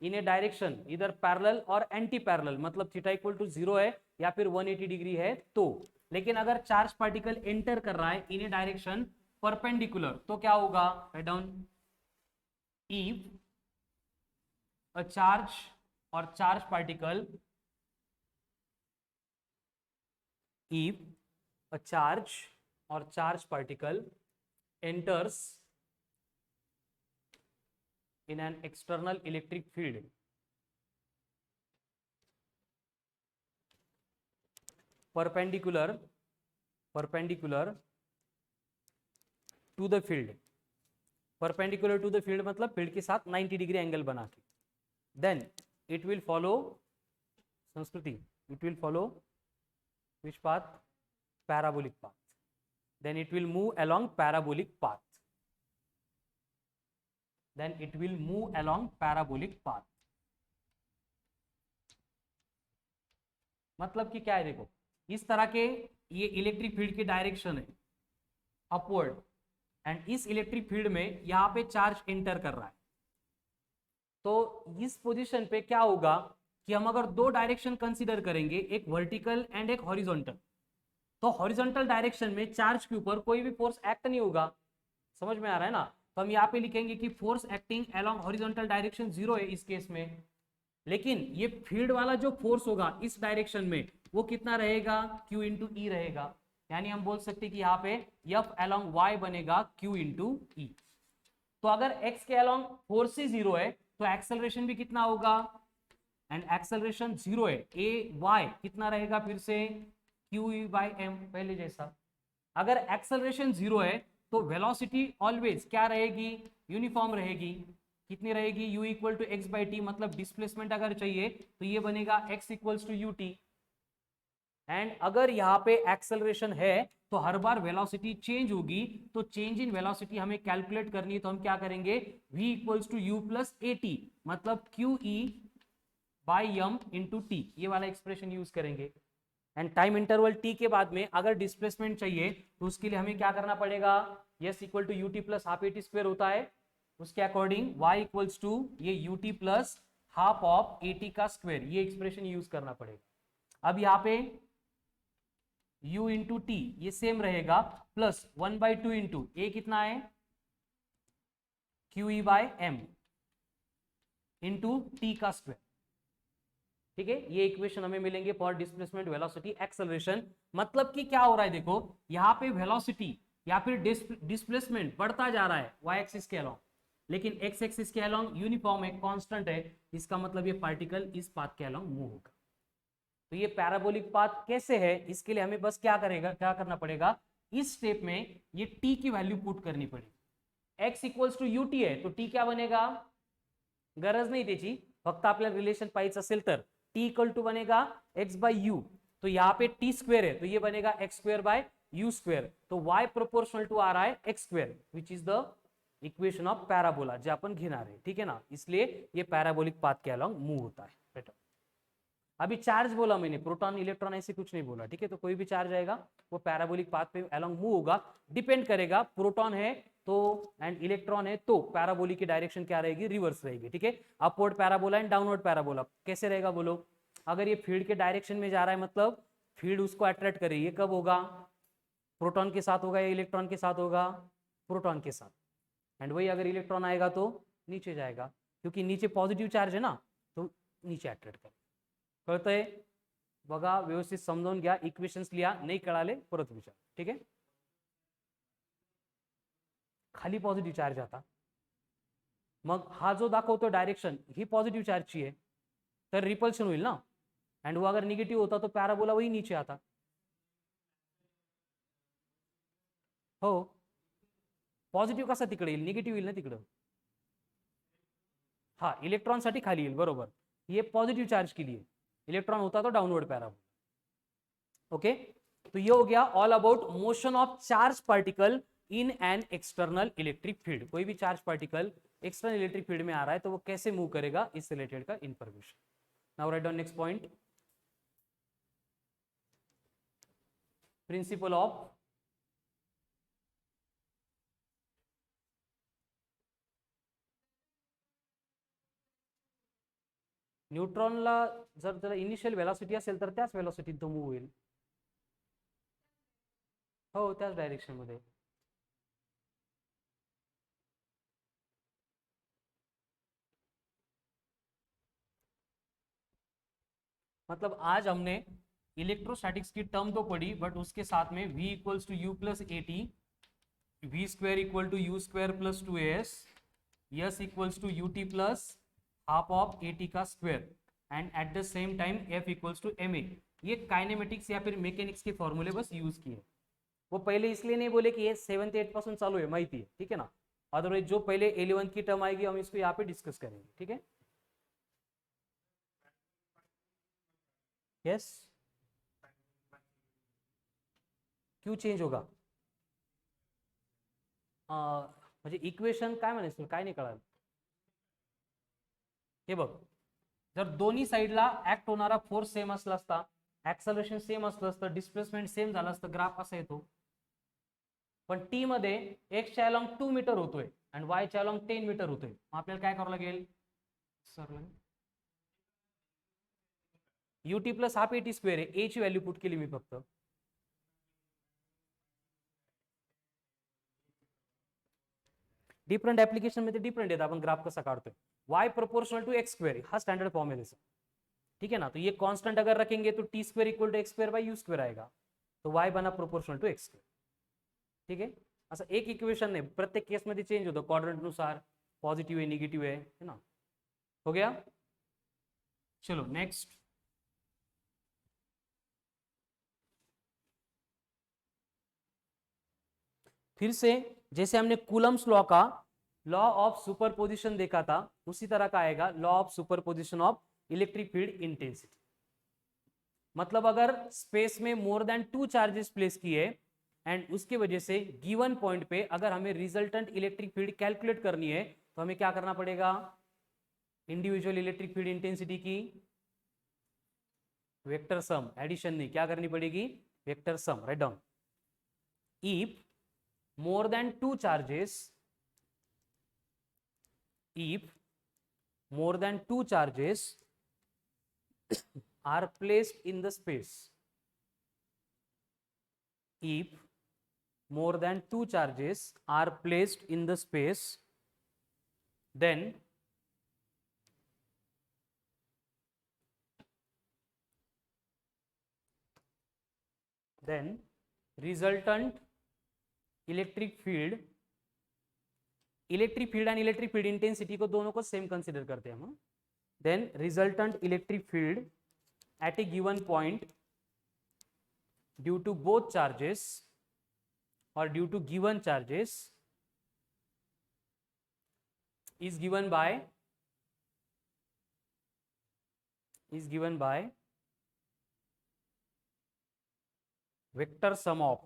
in A direction इधर पैरेलल और एंटी पैरेलल, मतलब थीटा इक्वल टू 0 है या फिर 180 डिग्री है तो. लेकिन अगर चार्ज पार्टिकल एंटर कर रहा है इन ए डायरेक्शन परपेंडिकुलर तो क्या होगा? Write down. If a charge और charge particle, if a charge or charge particle enters in an external electric field perpendicular to the field, perpendicular to the field मतलब field के साथ 90 डिग्री एंगल बना के, then it will follow, संस्कृति, it will follow which path? Parabolic path. Then it will move along parabolic path. Then it will move along parabolic path. मतलब कि क्या है? देखो, इस तरह के ये इलेक्ट्रिक फील्ड की डायरेक्शन है अपवर्ड, एंड इस इलेक्ट्रिक फील्ड में यहाँ पे चार्ज एंटर कर रहा है. तो इस पोजीशन पे क्या होगा कि हम अगर दो डायरेक्शन कंसीडर करेंगे, एक वर्टिकल एंड एक हॉरिजॉन्टल, तो हॉरिजॉन्टल डायरेक्शन में चार्ज के ऊपर कोई भी फोर्स एक्ट नहीं होगा. समझ में आ रहा है ना? तो हम यहाँ पे लिखेंगे कि force acting along horizontal direction 0 है इस केस में. लेकिन ये फील्ड वाला जो फोर्स होगा इस डायरेक्शन में वो कितना रहेगा? Q इंटू ई रहेगा. यानी हम बोल सकते हैं कि यहाँ पे F अलोंग Y बनेगा Q इंटू ई. तो अगर x के अलोंग फोर्स ही 0 है तो एक्सेलरेशन भी कितना होगा? एंड एक्सेलरेशन 0 है, ए वाई कितना रहेगा? फिर से क्यू ई बाई एम, पहले जैसा। अगर एक्सेलरेशन 0 है तो वेलोसिटी ऑलवेज क्या रहेगी, यूनिफॉर्म रहेगी। कितनी रहेगी, u equal to X by T, मतलब डिस्प्लेसमेंट अगर चाहिए तो ये बनेगा x equals to you T. And अगर यहाँ पे एक्सेलरेशन है तो हर बार वेलोसिटी चेंज होगी, तो चेंज इन वेलोसिटी हमें कैलकुलेट करनी है, तो हम क्या करेंगे, v equals to u plus a t, मतलब q e by m into T, ये वाला एक्सप्रेशन यूज करेंगे। एंड टाइम इंटरवल t के बाद में अगर डिस्प्लेसमेंट चाहिए तो उसके लिए हमें क्या करना पड़ेगा, S equal to U T plus half A T square होता है, उसके अकॉर्डिंग y इक्वल्स टू ये U T plus half of A T का स्क्वायर, ये एक्सप्रेशन यूज करना पड़ेगा। अब यहाँ पे u इंटू टी ये सेम रहेगा, प्लस 1/2 इंटू ए कितना है, Q E by M into T का स्क्वायर। ठीक है, ये इक्वेशन हमें मिलेंगे फॉर डिस्प्लेसमेंट वेलोसिटी एक्सेलरेशन। मतलब कि क्या हो रहा है, देखो यहाँ पे वेलोसिटी या फिर डिस्प्लेसमेंट बढ़ता जा रहा है y एक्सिस के अलोंग, लेकिन x एक्सिस के अलोंग यूनिफॉर्म है, कांस्टेंट है, इसका मतलब ये पार्टिकल इस पाथ के अलोंग मूव होगा। तो ये पैराबोलिक पाथ कैसे है, इसके लिए हमें बस क्या करना पड़ेगा, इस स्टेप में ये t की वैल्यू पुट करनी पड़ेगी। x equals to you T है तो t क्या बनेगा, गरज नाही त्याची, फक्त आपल्याला रिलेशन पाहिजे असेल तर t इक्वल टू बनेगा x बाय यू, तो यहाँ पे t स्क्वेयर है तो ये बनेगा x square by you square, तो y प्रोपोर्शनल टू आ रहा है x square, which is the equation of parabola जे आपण घेणार आहे। ठीक है ना, इसलिए ये पैराबोलिक पाथ के अलोंग मूव होता है। बेटा अभी चार्ज बोला मैंने, प्रोटॉन इलेक्ट्रॉन ऐसे कुछ नहीं बोला, ठीक है, तो कोई भी चार्ज आएगा वो पैराबोलिक पाथ पे अलोंग मूव होगा, डिपेंड करेगा प्रोटॉन है तो एंड इलेक्ट्रॉन है तो पैराबोलिक की डायरेक्शन क्या रहेगी, रिवर्स रहेगी। ठीक है, upward parabola and downward parabola कैसे रहेगा बोलो, अगर ये फील्ड के डायरेक्शन में जा रहा है मतलब फील्ड उसको अट्रैक्ट करेगी, कब होगा, प्रोटॉन के साथ होगा या इलेक्ट्रॉन के साथ होगा, प्रोटॉन के साथ, एंड वही अगर इलेक्ट्रॉन आएगा तो नीचे जाएगा, क्योंकि नीचे पॉझिटिव्ह चार्ज है ना, तो नीचे अट्रॅक्ट करेगा। कळतंय, बघा व्यवस्थित समजावून घ्या, इक्वेशन्स लिहा, नाही कळाले परत विचार। ठीक आहे, खाली पॉझिटिव्ह चार्ज आता, मग हा जो दाखवतो डायरेक्शन ही पॉझिटिव्ह चार्जची आहे, तर रिपल्शन होईल ना, एंड वो अगर निगेटिव्ह होता तो पॅराबोला वही नीचे आता। हो, पॉझिटिव्ह कसा तिकडे येईल, निगेटिव्ह येईल ना तिकडं, हा इलेक्ट्रॉन साठी खाली येईल, बरोबर, ये पॉझिटिव्ह चार्ज के लिए, इलेक्ट्रॉन होता तो डाउनवर्ड पैराबोला। ओके, तो ये हो गया all about motion of charge particle in an external electric field. कोई भी charge particle external electric field में आ रहा है तो वो कैसे मूव करेगा, इस रिलेटेड का information. Now write down next point, principle of न्यूट्रॉनला जर त्याला इनिशियल वेलॉसिटी असेल तर त्याच वेलॉसिटीत तो मूव्ह होईल, हो त्याच डायरेक्शन मध्ये। मतलब आज हमने इलेक्ट्रोस्टैटिक्स की टर्म तो पढ़ी, बट उसके साथ में v equals to u plus a t, v square equal to u square plus two s, s equals to U T plus half of A T का square, and at the same time f equals to m a. ये kinematics या फिर mechanics के फॉर्मूले बस use किए, वो पहले इसलिए नहीं बोले कि ये 7th 8th पासून चालू है, माहिती है, ठीक है ना, अदरवाइज जो पहले 11th की टर्म आएगी हम इसको यहाँ पे डिस्कस करेंगे। ठीक है, यस, क्यों चेंज होगा, म्हणजे इक्वेशन काय म्हणायचं, काय नाही कळालं, हे बघ, जर दोन्ही साईडला ऍक्ट होणारा फोर्स सेम असला असता, ऍक्सलरेशन सेम असलं असतं, डिस्प्लेसमेंट सेम झालं असतं, ग्राफ असा येतो, पण टी मध्ये एक्स च्या अलॉंग 2 मीटर होतोय आणि वाय च्या अलॉंग 10 मीटर होतोय, मग आपल्याला काय करावं लागेल sir, UT plus half eighty square आहे, ए ची व्हॅल्यू पुट केली मी फक्त, डिफरंट ऍप्लिकेशन मध्ये डिफरंट येतं, आपण ग्राफ कसा काढतोय, y proportional to X square, हा स्टैंडर्ड फॉर्म है जैसे, ठीक है ना, तो ये कांस्टेंट अगर रखेंगे तो T square equal to X square by you square आएगा, तो y बना प्रोपोर्शनल टू एक्स स्क्वेयर। ठीक है, असं एक इक्वेशन नाही, प्रत्येक केस मध्ये चेंज होतं क्वाड्रंट नुसार, पॉझिटिव्ह आहे निगेटिव्ह है ना, हो गया, चलो नेक्स्ट, फिर से जैसे हमने कूलम्स लॉ का लॉ ऑफ सुपरपोजिशन देखा था, उसी तरह का आएगा law of superposition of electric field intensity. मतलब अगर स्पेस में मोर देन 2 चार्जेस प्लेस किए एंड उसके वजह से गिवन पॉइंट पे अगर हमें रिजल्टेंट इलेक्ट्रिक फील्ड कैलकुलेट करनी है तो हमें क्या करना पड़ेगा, इंडिविजुअल इलेक्ट्रिक फील्ड इंटेंसिटी की वेक्टर सम, एडिशन नहीं, क्या करनी पड़ेगी, vector sum. Right down, if more than 2 charges, if more than 2 charges are placed in the space, if more than 2 charges are placed in the space, then resultant electric field, electric field and electric field intensity को दोनों को same consider करते हैं हम, then resultant electric field at a given point due to both charges और due to given charges is given by vector sum of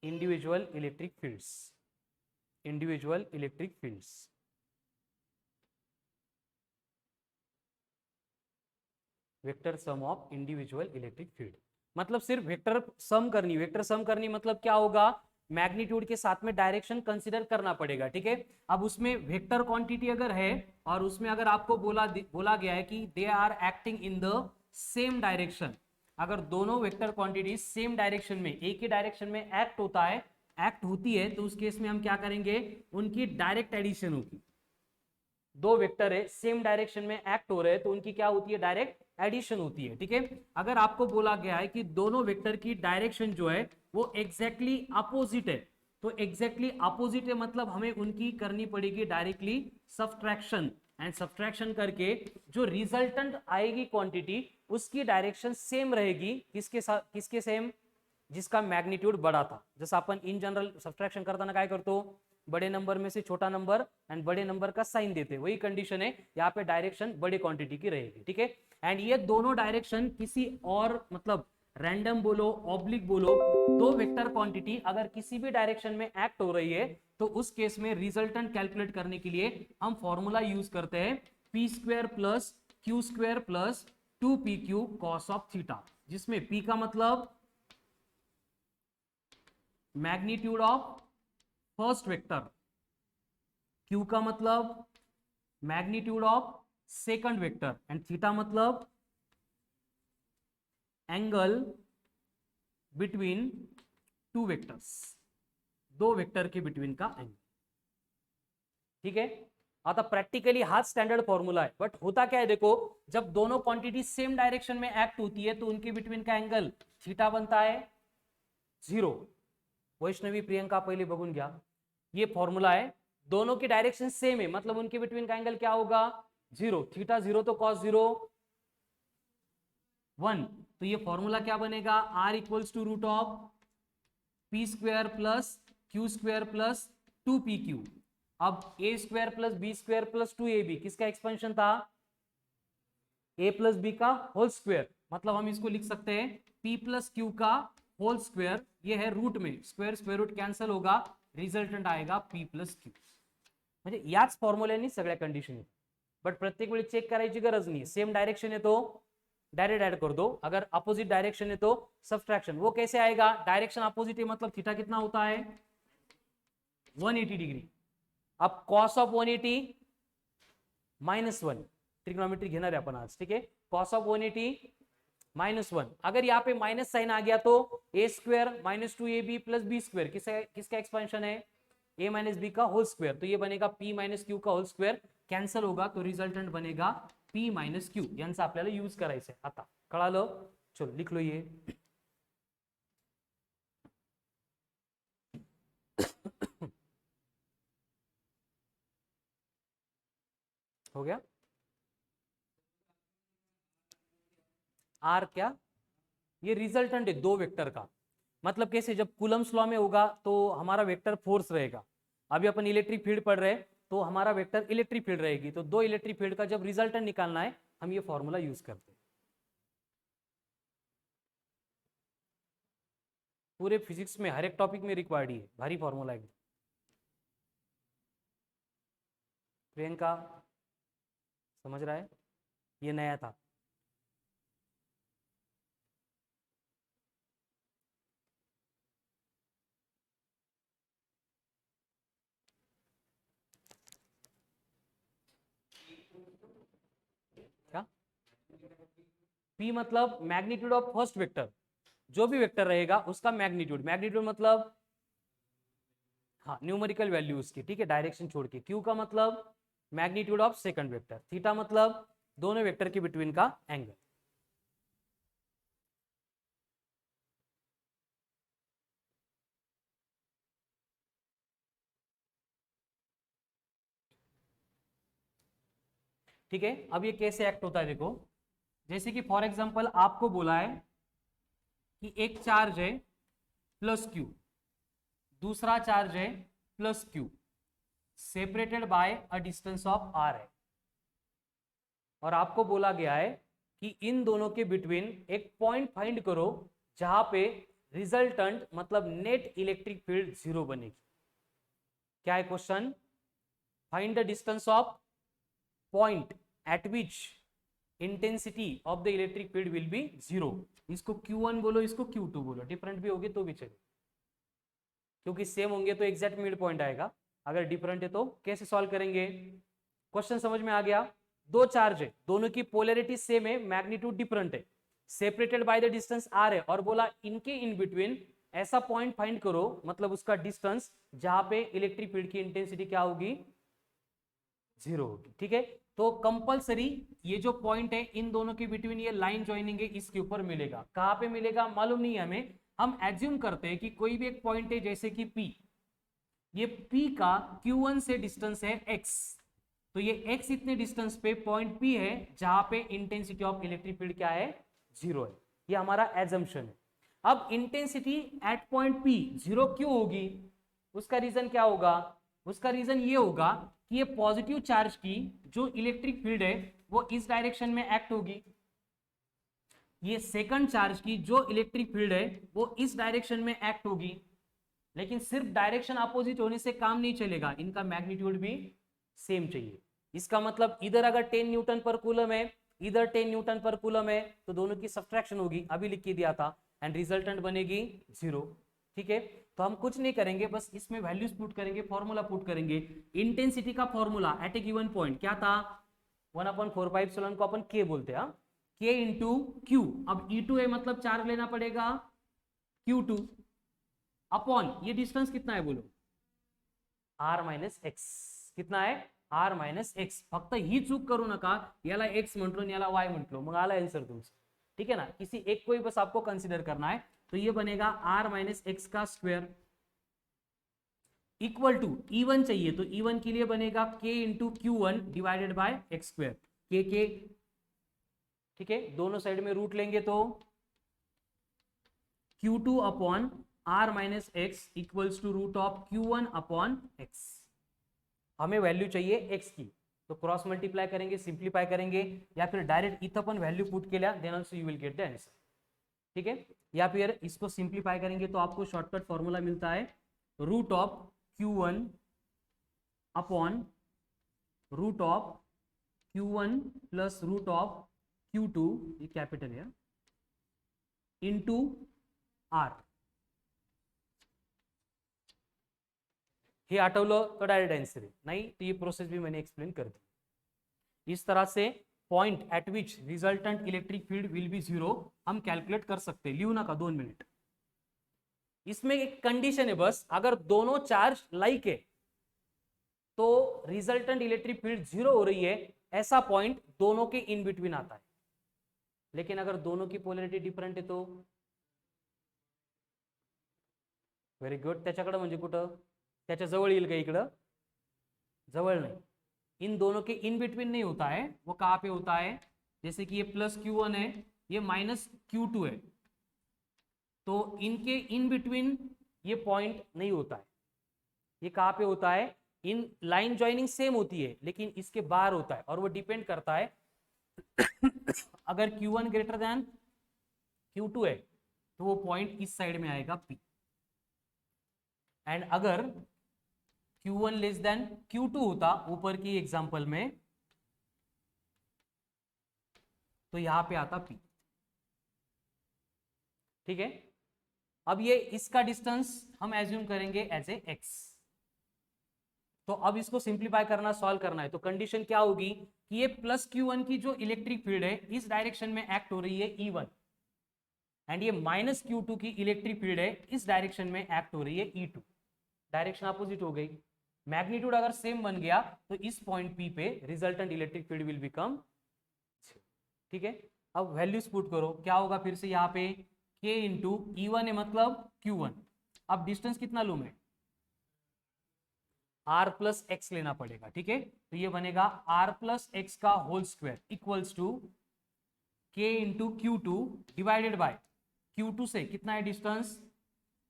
individual electric fields, vector sum of individual electric field. मतलब सिर्फ vector sum करनी, vector sum करनी मतलब क्या होगा, magnitude के साथ में डायरेक्शन कंसीडर करना पड़ेगा। ठीक है, अब उसमें वेक्टर क्वांटिटी अगर है और उसमें अगर आपको बोला गया है कि they are acting in the same direction, अगर दोनों वेक्टर क्वांटिटी सेम डायरेक्शन में, एक ही डायरेक्शन में एक्ट होती है तो उस केस में हम क्या करेंगे, उनकी डायरेक्ट एडिशन होगी। दो वेक्टर है सेम डायरेक्शन में एक्ट हो रहे हैं तो उनकी क्या होती है, डायरेक्ट एडिशन होती है। ठीक है, अगर आपको बोला गया है कि दोनों वेक्टर की डायरेक्शन जो है वो एग्जैक्टली अपोजिट है, तो एग्जैक्टली अपोजिट है मतलब हमें उनकी करनी पड़ेगी डायरेक्टली सब्ट्रैक्शन, एंड सब्ट्रैक्शन करके जो रिजल्टेंट आएगी क्वांटिटी उसकी डायरेक्शन सेम रहेगी, किसके साथ, किसके सेम, जिसका मैग्नीट्यूड बड़ा था। जैसा अपन इन जनरल सब्ट्रैक्शन करताना काय करतो, बड़े नंबर में से छोटा नंबर एंड बड़े नंबर का साइन देते, वही कंडीशन है यहाँ पे, डायरेक्शन बड़ी क्वांटिटी की रहेगी। ठीक है, एंड ये दोनों डायरेक्शन किसी और मतलब रैंडम बोलो ऑब्लिक बोलो, दो वेक्टर क्वांटिटी अगर किसी भी डायरेक्शन में एक्ट हो रही है तो उस केस में रिजल्टेंट कैलकुलेट करने के लिए हम फॉर्मूला यूज करते हैं P square plus q square plus 2pq cos of theta, जिसमें p का मतलब magnitude of first vector, q का मतलब magnitude of second vector and theta मतलब एंगल बिटवीन टू वेक्टर्स, दो वेक्टर के बिटवीन का एंगल। ठीक है, आता प्रैक्टिकली हाथ स्टैंडर्ड फॉर्मूला है, बट होता क्या है देखो, जब दोनों क्वांटिटी सेम डायरेक्शन में एक्ट होती है तो उनके बिटवीन का एंगल थीटा बनता है 0। वैष्णवी प्रियंका पहले बघून घ्या, ये फॉर्मूला है, दोनों की डायरेक्शन सेम है मतलब उनके बिटवीन का एंगल क्या होगा 0, थीटा 0 तो कॉस 0 1, तो ये फॉर्मूला क्या बनेगा, r equals to root of p square plus q square plus 2pq। अब a square plus b square plus 2ab किसका एक्सपेंशन था, ए प्लस बी का होल स्क्वायर, मतलब हम इसको लिख सकते हैं p प्लस क्यू का होल स्क्वायर, ये है रूट में स्क्वायर स्क्वायर रूट कैंसिल होगा, रिजल्टंट आएगा p प्लस क्यू। म्हणजे याच फॉर्म्युल्यानी सगळ्या कंडिशन आहेत, बट प्रत्येक वेळी चेक करायची गरज नहीं, सेम डायरेक्शन है तो डायरेक्ट ऐड कर दो, अगर अपोजिट डायरेक्शन है तो सब्ट्रैक्शन। वो कैसे आएगा, डायरेक्शन अपोजिट है मतलब थीटा कितना होता है 180 डिग्री। अब कॉस ऑफ 180 -1, ट्रिग्नोमेट्री घेणार आहे आपण आज। ठीक है, कॉस ऑफ 180 -1, अगर यहाँ पे माइनस साइन आ गया तो a square minus 2ab plus b square किसका एक्सपेंशन है, a माइनस बी का होल स्क्वायर, तो ये बनेगा p माइनस क्यू का होल स्क्वायर, कैंसल होगा तो रिजल्टंट बनेगा p माइनस क्यू। यांचा आपल्याला यूज करायचं आहे। आता कळालं, चलो लिख लो ये। हो गया। आर क्या, ये रिजल्टेंट है दो वेक्टर का। मतलब कैसे, जब कूलम्स लॉ में होगा तो हमारा वेक्टर फोर्स रहेगा। अभी अपन इलेक्ट्रिक फील्ड पढ़ रहे हैं तो हमारा वेक्टर इलेक्ट्रिक फील्ड रहेगी। तो दो इलेक्ट्रिक फील्ड का जब रिजल्टेंट निकालना है हम ये फॉर्मूला यूज करते हैं। पूरे फिजिक्स में हर एक टॉपिक में रिक्वायर्ड ही है, भारी फॉर्मूला है। प्रियंका समझ रहा है, ये नया था। क्या, P मतलब मैग्नीट्यूड ऑफ फर्स्ट वेक्टर, जो भी वेक्टर रहेगा उसका मैग्नीट्यूड। मैग्नीट्यूड मतलब हाँ न्यूमेरिकल वैल्यू उसकी, ठीक है, डायरेक्शन छोड़ के। Q का मतलब magnitude of second vector. Theta मतलब दोनों वेक्टर के बिटवीन का एंगल। ठीक है, अब ये कैसे एक्ट होता है देखो। जैसे कि फॉर एग्जांपल आपको बोला है कि एक चार्ज है प्लस क्यू, दूसरा चार्ज है plus Q, separated by a distance of R है। और आपको बोला गया है कि इन दोनों के बिटवीन एक पॉइंट फाइंड करो जहां पे रिजल्टेंट मतलब नेट इलेक्ट्रिक फील्ड जीरो बनेगी। क्या है question, find the distance of point eight which intensity of the electric field will be zero. इसको Q1 बोलो, इसको Q2 बोलो, डिफरेंट भी होगी तो भी चले, क्योंकि सेम होंगे तो एग्जैक्ट मिड पॉइंट आएगा। अगर डिफरेंट है तो कैसे सॉल्व करेंगे। क्वेश्चन समझ में आ गया। दो चार्ज है, दोनों की पोलैरिटी सेम है, मैग्नीट्यूड डिफरेंट है, separated by the distance R है, और बोला इनके इन बिटवीन ऐसा पॉइंट फाइंड करो, मतलब उसका डिस्टेंस जहां पे इलेक्ट्रिक फील्ड की इंटेंसिटी क्या होगी, जीरो होगी। ठीक है, तो कंपलसरी ये जो पॉइंट है इन दोनों के बिटवीन ये लाइन ज्वाइनिंग है, इसके ऊपर मिलेगा। कहां पे मिलेगा मालूम नहीं है हमें, हम एज्यूम करते हैं कि कोई भी एक पॉइंट है जैसे कि P, ये P का Q1 से डिस्टेंस है x, तो ये x इतने डिस्टेंस पे पॉइंट P है जहां पे इंटेंसिटी ऑफ इलेक्ट्रिक फील्ड क्या है, जीरो है। ये हमारा एजम्पशन है। अब intensity at point P zero क्यों होगी, उसका रीजन क्या होगा, उसका रीजन ये होगा कि ये पॉजिटिव चार्ज की जो इलेक्ट्रिक फील्ड है वो इस डायरेक्शन में एक्ट होगी, ये सेकंड चार्ज की जो इलेक्ट्रिक फील्ड है वो इस डायरेक्शन में एक्ट होगी। लेकिन सिर्फ डायरेक्शन अपोजिट होने से काम नहीं चलेगा, इनका मैग्नीट्यूड भी सेम चाहिए। इसका मतलब इधर अगर 10 न्यूटन पर कूलम है, इधर 10 न्यूटन पर कूलम है, तो दोनों की सब्ट्रैक्शन होगी, अभी लिख के दिया था, एंड रिजल्टेंट बनेगी जीरो। ठीक है, तो हम कुछ नहीं करेंगे, बस इसमें वैल्यूज पुट करेंगे, फॉर्मूला पुट करेंगे। इंटेंसिटी का formula eight a given point क्या था, 1/4 को अपन के बोलते हैं, के इंटू क्यू। अब E2 है मतलब चार्ज लेना पड़ेगा Q2 अपॉन ये डिस्टेंस कितना है बोलो, R मायनस एक्स। कितना है, R मायनस एक्स। फक्त ही चूक करू नका, याला एक्स म्हटलो आणि याला वाय म्हटलो, मग आला आंसर तुमचा। ठीक है ना, किसी एक को ही बस आपको कंसीडर करना है। तो ये बनेगा R माइनस एक्स का स्क्वायर इक्वल टू E1 चाहिए, तो E1 के लिए बनेगा K into Q1 divided by x square, के। ठीक है, दोनों साइड में रूट लेंगे तो Q2 upon R minus X equals to root of Q1 upon X. हमें वैल्यू चाहिए x की, तो क्रॉस मल्टीप्लाई करेंगे, सिंप्लीफाई करेंगे, या फिर डायरेक्ट इथं पण वैल्यू पुट केल्या, then also you will get the answer. ठीक है, या फिर इसको सिंप्लीफाई करेंगे तो आपको शॉर्टकट फॉर्मूला मिलता है root of Q1 upon root of Q1 plus root of Q2, ये कैपिटल है, इंटू R। हे आठवलं तो डायरेक्ट आंसर है, नहीं तो ये प्रोसेस भी मैंने एक्सप्लेन कर दी। इस तरह से point eight which resultant electric field will be zero हम कैलकुलेट कर सकते हैं। लिहू नका 2 मिनट। इसमें एक कंडीशन है बस, अगर दोनों चार्ज लाइक है तो रिजल्टेंट इलेक्ट्रिक फील्ड जीरो हो रही है, ऐसा पॉइंट दोनों के इन बिटवीन आता है। लेकिन अगर दोनों की पोलॅरिटी डिफरंट है तो व्हेरी गुड, त्याच्याकडे म्हणजे कुठं, त्याच्या जवळ येईल का, इकडं जवळ नाही, इन दोनों के इन बिटवीन नहीं होता है, वो कहाँ पे होता है, जैसे कि ये प्लस Q1 है, ये माइनस Q2 है, तो इनके इन बिटवीन ये पॉइंट नहीं होता है। ये कहाँ पे होता है, इन लाइन ज्वाइनिंग सेम होती है लेकिन इसके बाहर होता है, और वो डिपेंड करता है अगर Q1 ग्रेटर देन Q2 है तो वो पॉइंट इस साइड में आएगा P, एंड अगर Q1 लेस देन Q2 होता ऊपर की एग्जांपल में तो यहां पे आता P। ठीक है, अब ये इसका डिस्टेंस हम एज्यूम करेंगे एज ए x। तो अब इसको सिंप्लीफाई करना, सॉल्व करना है, तो कंडीशन क्या होगी कि ये प्लस Q1 की जो इलेक्ट्रिक फील्ड है इस डायरेक्शन में एक्ट हो रही है E1, एंड ये माइनस Q2 की इलेक्ट्रिक फील्ड है इस डायरेक्शन में एक्ट हो रही है E2। डायरेक्शन अपोजिट हो गई, मैग्नीट्यूड अगर सेम बन गया तो इस पॉइंट P पे resultant electric field will become. ठीक है, अब वैल्यूज पुट करो, क्या होगा फिर से यहाँ पे K इंटू E1 है मतलब Q1। अब डिस्टेंस कितना लूं मैं, R प्लस एक्स लेना पड़ेगा। ठीक है, तो ये बनेगा R प्लस एक्स का whole square equals to K into Q2 divided by Q2 से कितना है डिस्टेंस,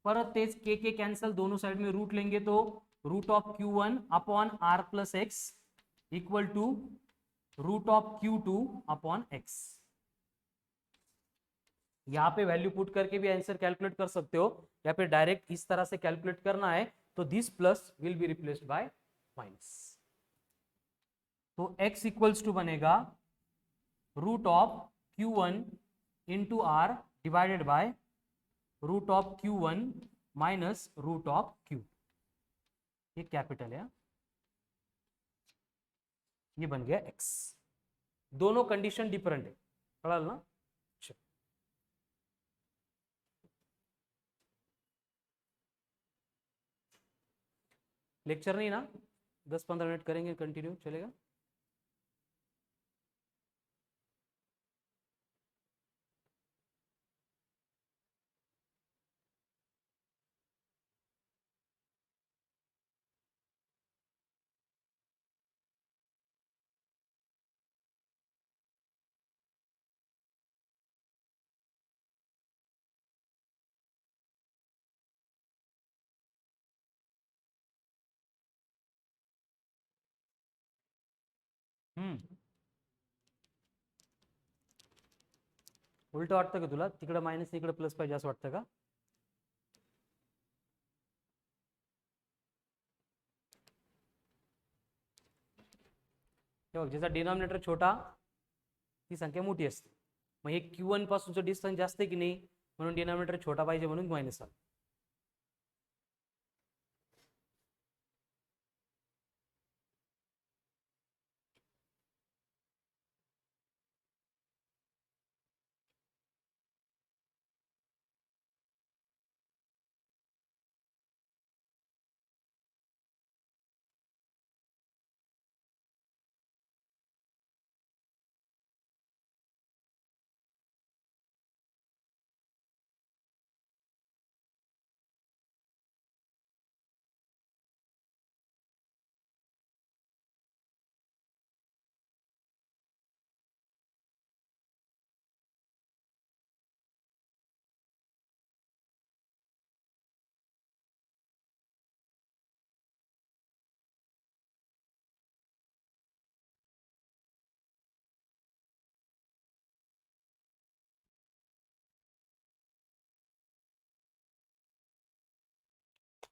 परत तेज के कैंसल, दोनों साइड में रूट लेंगे तो root of Q1 upon R plus X equal to root of Q2 upon X. यहाँ पे वैल्यू पुट करके भी आंसर कैलकुलेट कर सकते हो, या फिर डायरेक्ट इस तरह से कैलकुलेट करना है तो this plus will be replaced by minus. तो x इक्वल्स टू बनेगा root of Q1 into R divided by root of Q1 minus root of Q। ये कैपिटल है, ये बन गया x। दोनों कंडीशन डिफरेंट है, पढ़ा ना। लेक्चर नहीं ना, 10-15 मिनट करेंगे, कंटिन्यू चलेगा। उलट वाटतं का तुला, तिकडे मायनस इकडे प्लस पाहिजे असं वाटतं का? ज्याचा डिनॉमिनेटर छोटा ती संख्या मोठी असते, मग हे Q1 पासूनचं डिस्टन्स जास्त आहे की नाही, म्हणून डिनॉमिनेटर छोटा पाहिजे म्हणून मायनस आला।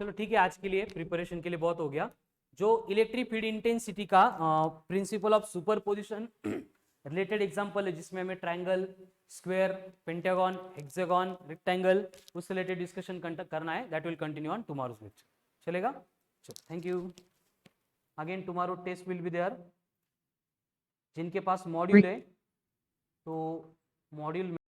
चलो ठीक है, आज के लिए प्रिपरेशन के लिए बहुत हो गया। जो इलेक्ट्रिक फील्ड इंटेंसिटी का principle of superposition related example है, जिसमें हमें triangle, square, pentagon, hexagon, rectangle, उससे रिलेटेड डिस्कशन करना है, that will continue on tomorrow's lecture. चलेगा, चलो thank you. Again tomorrow test will be there. जिनके पास मॉड्यूल है तो मॉड्यूल